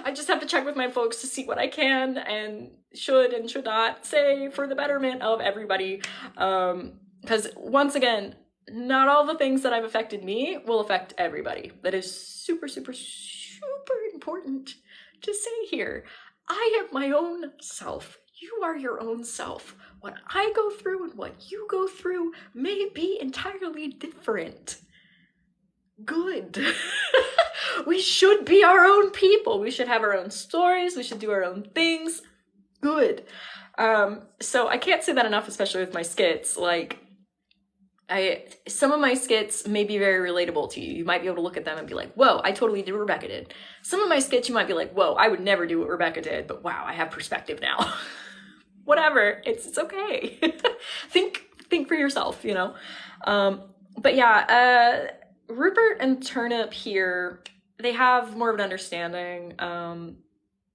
A: I just have to check with my folks to see what I can and should not say for the betterment of everybody. Because once again, not all the things that have affected me will affect everybody. That is super important to say here. I am my own self. You are your own self. What I go through and what you go through may be entirely different. Good. We should be our own people. We should have our own stories. We should do our own things. Good. So I can't say that enough, especially with my skits. Like, some of my skits may be very relatable to you. You might be able to look at them and be like, whoa, I totally did what Rebekah did. Some of my skits, you might be like, whoa, I would never do what Rebekah did, but wow, I have perspective now. Whatever, it's okay. Think for yourself, you know? But yeah, Rupert and Turnip here, they have more of an understanding.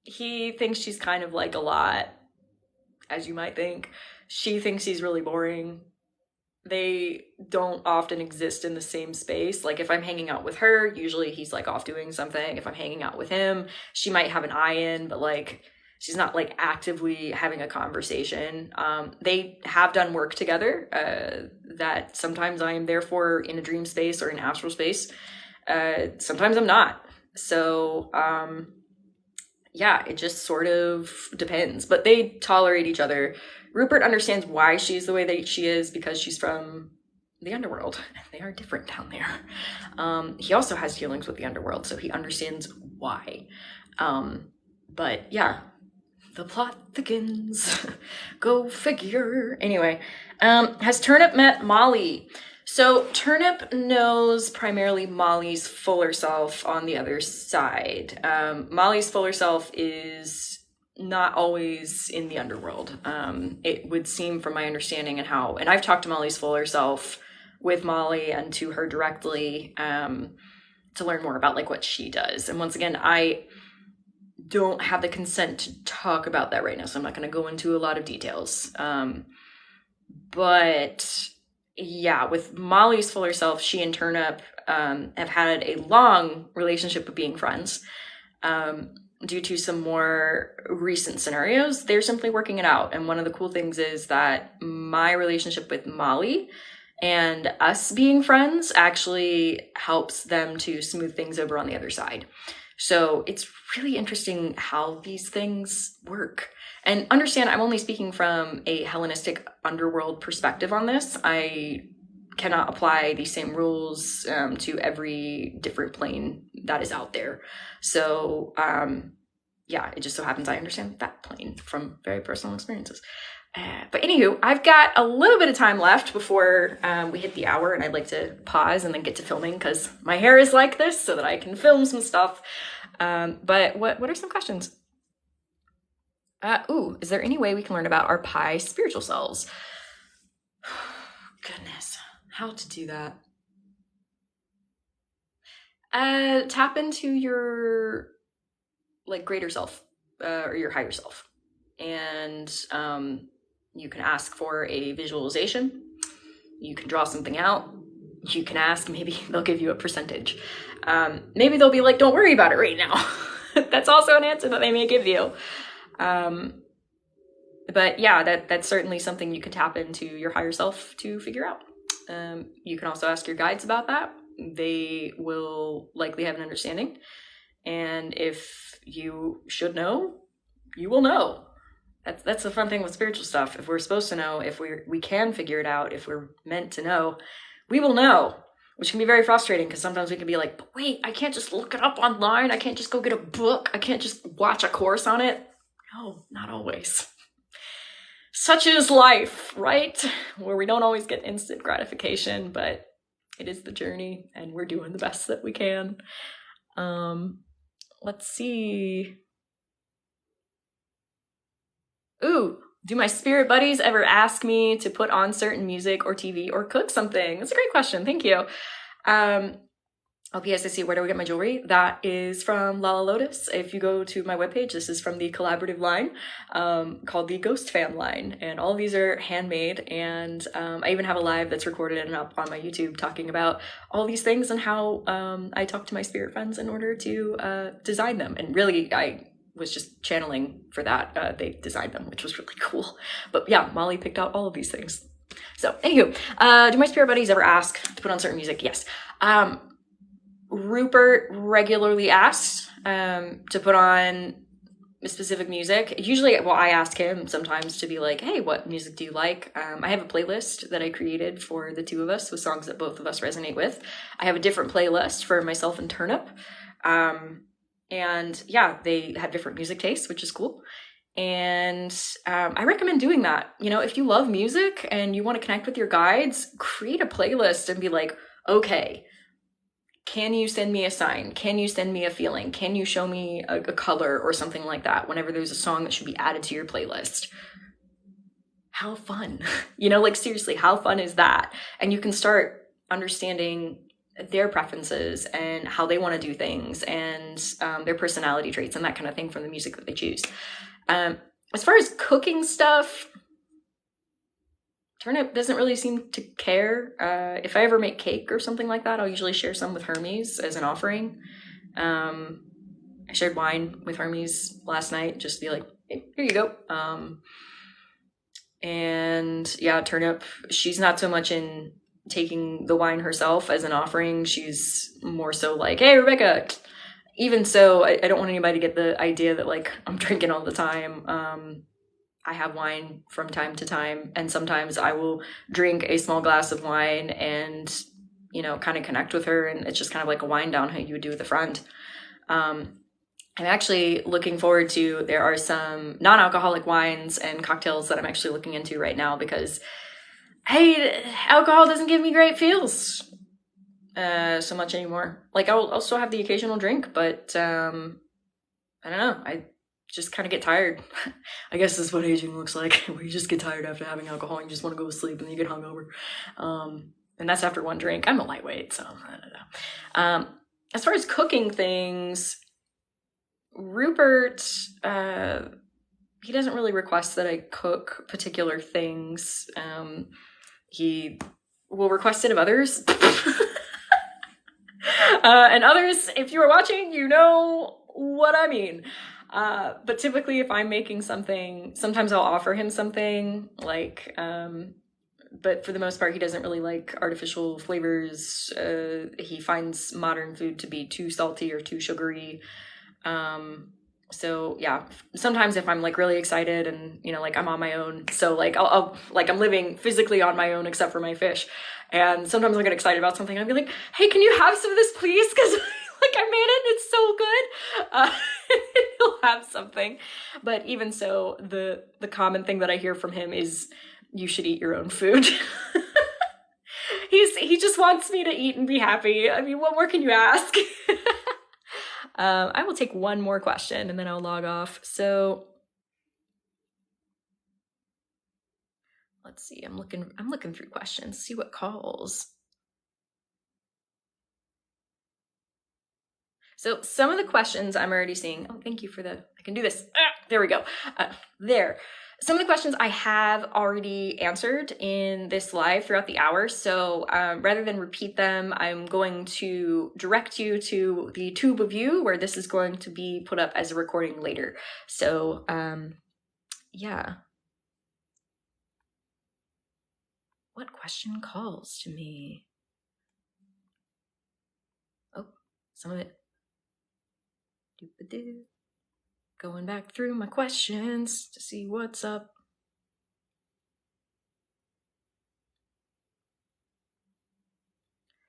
A: He thinks she's kind of like a lot, as you might think. She thinks he's really boring. They don't often exist in the same space. Like if I'm hanging out with her, usually he's like off doing something. If I'm hanging out with him, she might have an eye in, but like she's not like actively having a conversation. They have done work together that sometimes I am therefore in a dream space or in astral space. Sometimes I'm not. So yeah, it just sort of depends, but they tolerate each other. Rupert understands why she's the way that she is because she's from the underworld. They are different down there. He also has dealings with the underworld, so he understands why. But yeah, the plot thickens. Go figure. Anyway, has Turnip met Molli? So Turnip knows primarily Molli's fuller self on the other side. Molli's fuller self is not always in the underworld. It would seem from my understanding and I've talked to Molli's fuller self with Molli and to her directly to learn more about like what she does. And once again, I don't have the consent to talk about that right now, so I'm not going to go into a lot of details. But yeah, with Molli's fuller self, she and Turnip have had a long relationship of being friends. Due to some more recent scenarios, they're simply working it out. And one of the cool things is that my relationship with Molli and us being friends actually helps them to smooth things over on the other side. So it's really interesting how these things work. And understand, I'm only speaking from a Hellenistic underworld perspective on this. I cannot apply these same rules to every different plane that is out there. So yeah, it just so happens I understand that plane from very personal experiences. But anywho, I've got a little bit of time left before we hit the hour, and I'd like to pause and then get to filming because my hair is like this so that I can film some stuff. But what are some questions? Is there any way we can learn about our pi spiritual selves? Goodness, how to do that? Tap into your like greater self or your higher self, and you can ask for a visualization. You can draw something out. You can ask, maybe they'll give you a percentage. Maybe they'll be like, don't worry about it right now. That's also an answer that they may give you. But yeah, that's certainly something you can tap into your higher self to figure out. You can also ask your guides about that. They will likely have an understanding. And if you should know, you will know. That's the fun thing with spiritual stuff. If we're supposed to know, if we can figure it out, if we're meant to know, we will know, which can be very frustrating because sometimes we can be like, but wait, I can't just look it up online. I can't just go get a book. I can't just watch a course on it. No, not always. Such is life, right? Where we don't always get instant gratification, but it is the journey and we're doing the best that we can. Let's see. Ooh, do my spirit buddies ever ask me to put on certain music or TV or cook something? That's a great question. Thank you. P.S. I see, where do I get my jewelry? That is from Lala Lotus. If you go to my webpage, this is from the collaborative line called the Ghost Fan line. And all of these are handmade. And I even have a live that's recorded and up on my YouTube talking about all these things and how I talk to my spirit friends in order to design them. And really, I was just channeling for that. They designed them, which was really cool. But yeah, Molli picked out all of these things. So anywho, do my spirit buddies ever ask to put on certain music? Yes. Rupert regularly asks to put on specific music. Usually, well, I ask him sometimes to be like, hey, what music do you like? I have a playlist that I created for the two of us with songs that both of us resonate with. I have a different playlist for myself and Turnip. And yeah, they have different music tastes, which is cool. And I recommend doing that. You know, if you love music and you want to connect with your guides, create a playlist and be like, okay, can you send me a sign? Can you send me a feeling? Can you show me a color or something like that whenever there's a song that should be added to your playlist? How fun. You know, like seriously, how fun is that? And you can start understanding their preferences and how they want to do things and their personality traits and that kind of thing from the music that they choose. As far as cooking stuff, Turnip doesn't really seem to care. If I ever make cake or something like that, I'll usually share some with Hermes as an offering. I shared wine with Hermes last night, just to be like, hey, here you go. And yeah, Turnip, she's not so much in taking the wine herself as an offering. She's more so like, hey, Rebekah, even so, I don't want anybody to get the idea that like I'm drinking all the time. I have wine from time to time, and sometimes I will drink a small glass of wine and, you know, kind of connect with her, and it's just kind of like a wind down how you would do with a friend. I'm actually looking forward to, there are some non-alcoholic wines and cocktails that I'm actually looking into right now because, hey, alcohol doesn't give me great feels so much anymore. Like I'll still have the occasional drink, but I don't know. I just kind of get tired. I guess this is what aging looks like, where you just get tired after having alcohol and you just want to go to sleep and then you get hungover. And that's after one drink. I'm a lightweight, so I don't know. As far as cooking things, Rupert, he doesn't really request that I cook particular things. He will request it of others. And others, if you are watching, you know what I mean. But typically if I'm making something, sometimes I'll offer him something, like, but for the most part, he doesn't really like artificial flavors. He finds modern food to be too salty or too sugary. So yeah, sometimes if I'm like really excited and, you know, like I'm on my own, so like I'll like I'm living physically on my own except for my fish, and sometimes I'll get excited about something. I'll be like, hey, can you have some of this please? Because like I made it and it's so good. He'll have something. But even so, the common thing that I hear from him is, you should eat your own food. He just wants me to eat and be happy. I mean, what more can you ask? I will take one more question and then I'll log off. So let's see. I'm looking through questions, see what calls. So some of the questions I'm already seeing. Oh, thank you for I can do this. There we go. There. Some of the questions I have already answered in this live throughout the hour. So rather than repeat them, I'm going to direct you to the tube of you where this is going to be put up as a recording later. So yeah. What question calls to me? Oh, some of it. Doop-a-doo. Going back through my questions to see what's up.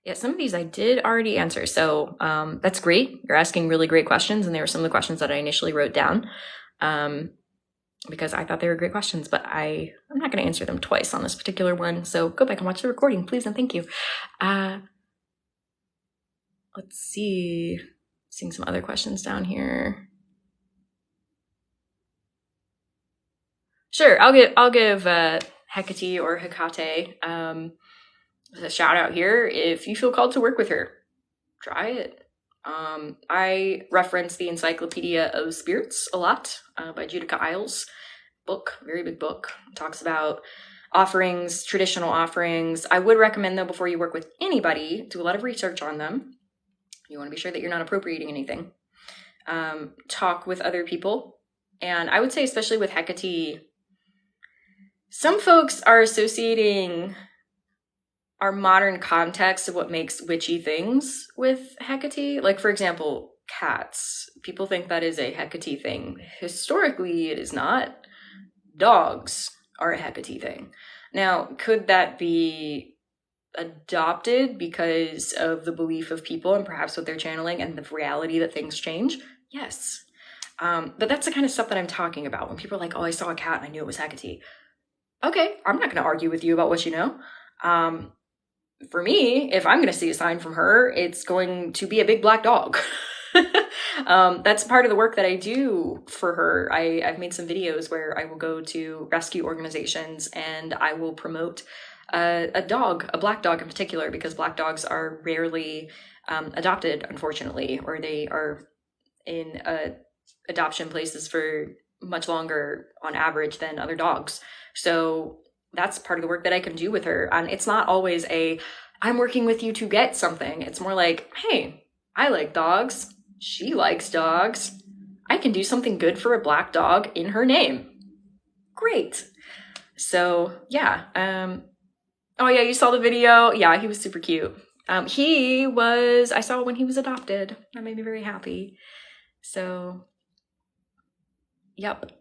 A: Yeah, some of these I did already answer, so that's great. You're asking really great questions, and they were some of the questions that I initially wrote down because I thought they were great questions, but I'm not going to answer them twice on this particular one, so go back and watch the recording, please, and thank you. Let's see. Seeing some other questions down here. Sure, I'll give Hecate or Hecate a shout out here. If you feel called to work with her, try it. I reference the Encyclopedia of Spirits a lot by Judika Isles. Book, very big book. It talks about offerings, traditional offerings. I would recommend though, before you work with anybody, do a lot of research on them. You want to be sure that you're not appropriating anything. Talk with other people. And I would say, especially with Hecate, some folks are associating our modern context of what makes witchy things with Hecate. Like, for example, cats. People think that is a Hecate thing. Historically, it is not. Dogs are a Hecate thing. Now, could that be adopted because of the belief of people and perhaps what they're channeling and the reality that things change? Yes. But that's the kind of stuff that I'm talking about. When people are like, oh, I saw a cat and I knew it was Hecate. Okay, I'm not going to argue with you about what you know. For me, if I'm going to see a sign from her, it's going to be a big black dog. That's part of the work that I do for her. I've made some videos where I will go to rescue organizations and I will promote a dog, a black dog in particular, because black dogs are rarely adopted, unfortunately, or they are in adoption places for much longer on average than other dogs. So that's part of the work that I can do with her. And it's not always I'm working with you to get something. It's more like, hey, I like dogs. She likes dogs. I can do something good for a black dog in her name. Great. So yeah. Oh yeah, you saw the video. Yeah, he was super cute. I saw when he was adopted. That made me very happy. So, yep.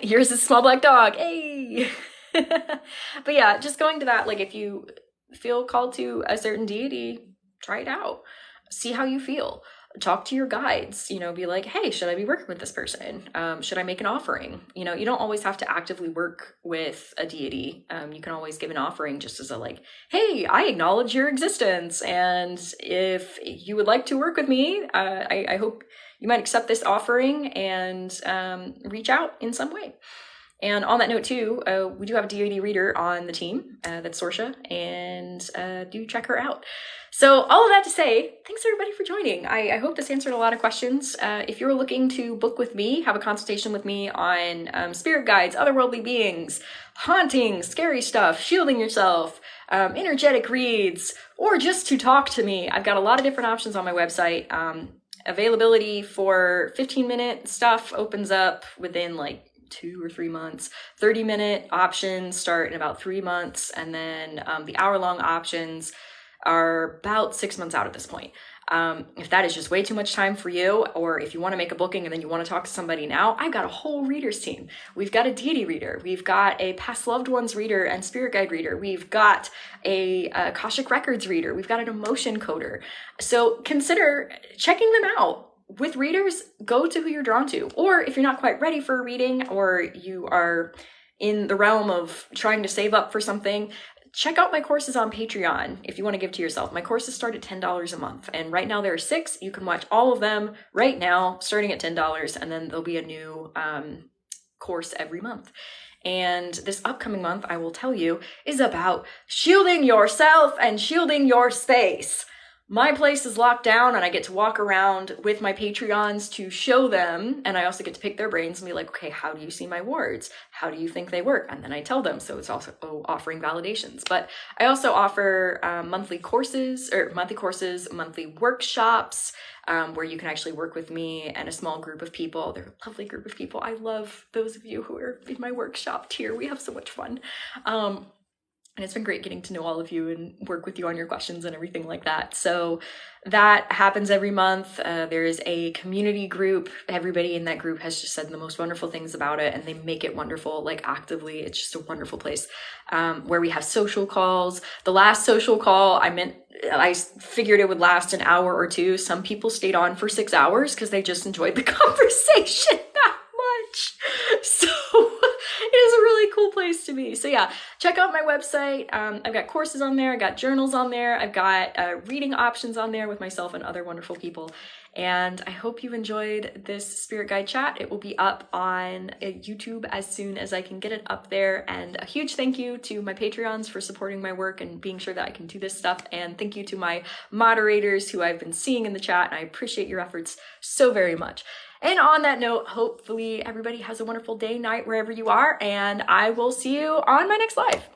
A: Here's a small black dog. Hey! But yeah, just going to that, like if you feel called to a certain deity, try it out. See how you feel. Talk to your guides, be like, hey, should I be working with this person? Should I make an offering? You don't always have to actively work with a deity. You can always give an offering just as a like, hey, I acknowledge your existence. And if you would like to work with me, I hope you might accept this offering and reach out in some way. And on that note too, we do have a deity reader on the team, that's Sorsha, and do check her out. So all of that to say, thanks everybody for joining. I hope this answered a lot of questions. If you're looking to book with me, have a consultation with me on spirit guides, otherworldly beings, haunting, scary stuff, shielding yourself, energetic reads, or just to talk to me, I've got a lot of different options on my website. Availability for 15-minute stuff opens up within like 2 or 3 months. 30-minute options start in about 3 months, and then the hour-long options are about 6 months out at this point. If that is just way too much time for you, or if you want to make a booking and then you want to talk to somebody now, I've got a whole readers team. We've got a deity reader. We've got a past loved ones reader and spirit guide reader. We've got a Akashic Records reader. We've got an emotion coder. So consider checking them out. With readers, go to who you're drawn to. Or if you're not quite ready for a reading, or you are in the realm of trying to save up for something, check out my courses on Patreon if you want to give to yourself. My courses start at $10 a month, and right now there are 6. You can watch all of them right now, starting at $10, and then there'll be a new course every month. And this upcoming month, I will tell you, is about shielding yourself and shielding your space. My place is locked down, and I get to walk around with my Patreons to show them, and I also get to pick their brains and be like, okay, how do you see my wards? How do you think they work? And then I tell them, so it's also offering validations. But I also offer monthly courses, monthly workshops, where you can actually work with me and a small group of people. They're a lovely group of people. I love those of you who are in my workshop tier. We have so much fun. And it's been great getting to know all of you and work with you on your questions and everything like that. So that happens every month. There is a community group. Everybody in that group has just said the most wonderful things about it, and they make it wonderful, like actively. It's just a wonderful place where we have social calls. The last social call, I figured it would last an hour or 2. Some people stayed on for 6 hours because they just enjoyed the conversation that much. So it is a really cool place to be. So yeah, check out my website. I've got courses on there. I've got journals on there. I've got reading options on there with myself and other wonderful people. And I hope you enjoyed this spirit guide chat. It will be up on YouTube as soon as I can get it up there. And a huge thank you to my Patreons for supporting my work and being sure that I can do this stuff. And thank you to my moderators who I've been seeing in the chat. And I appreciate your efforts so very much. And on that note, hopefully everybody has a wonderful day, night, wherever you are, and I will see you on my next live.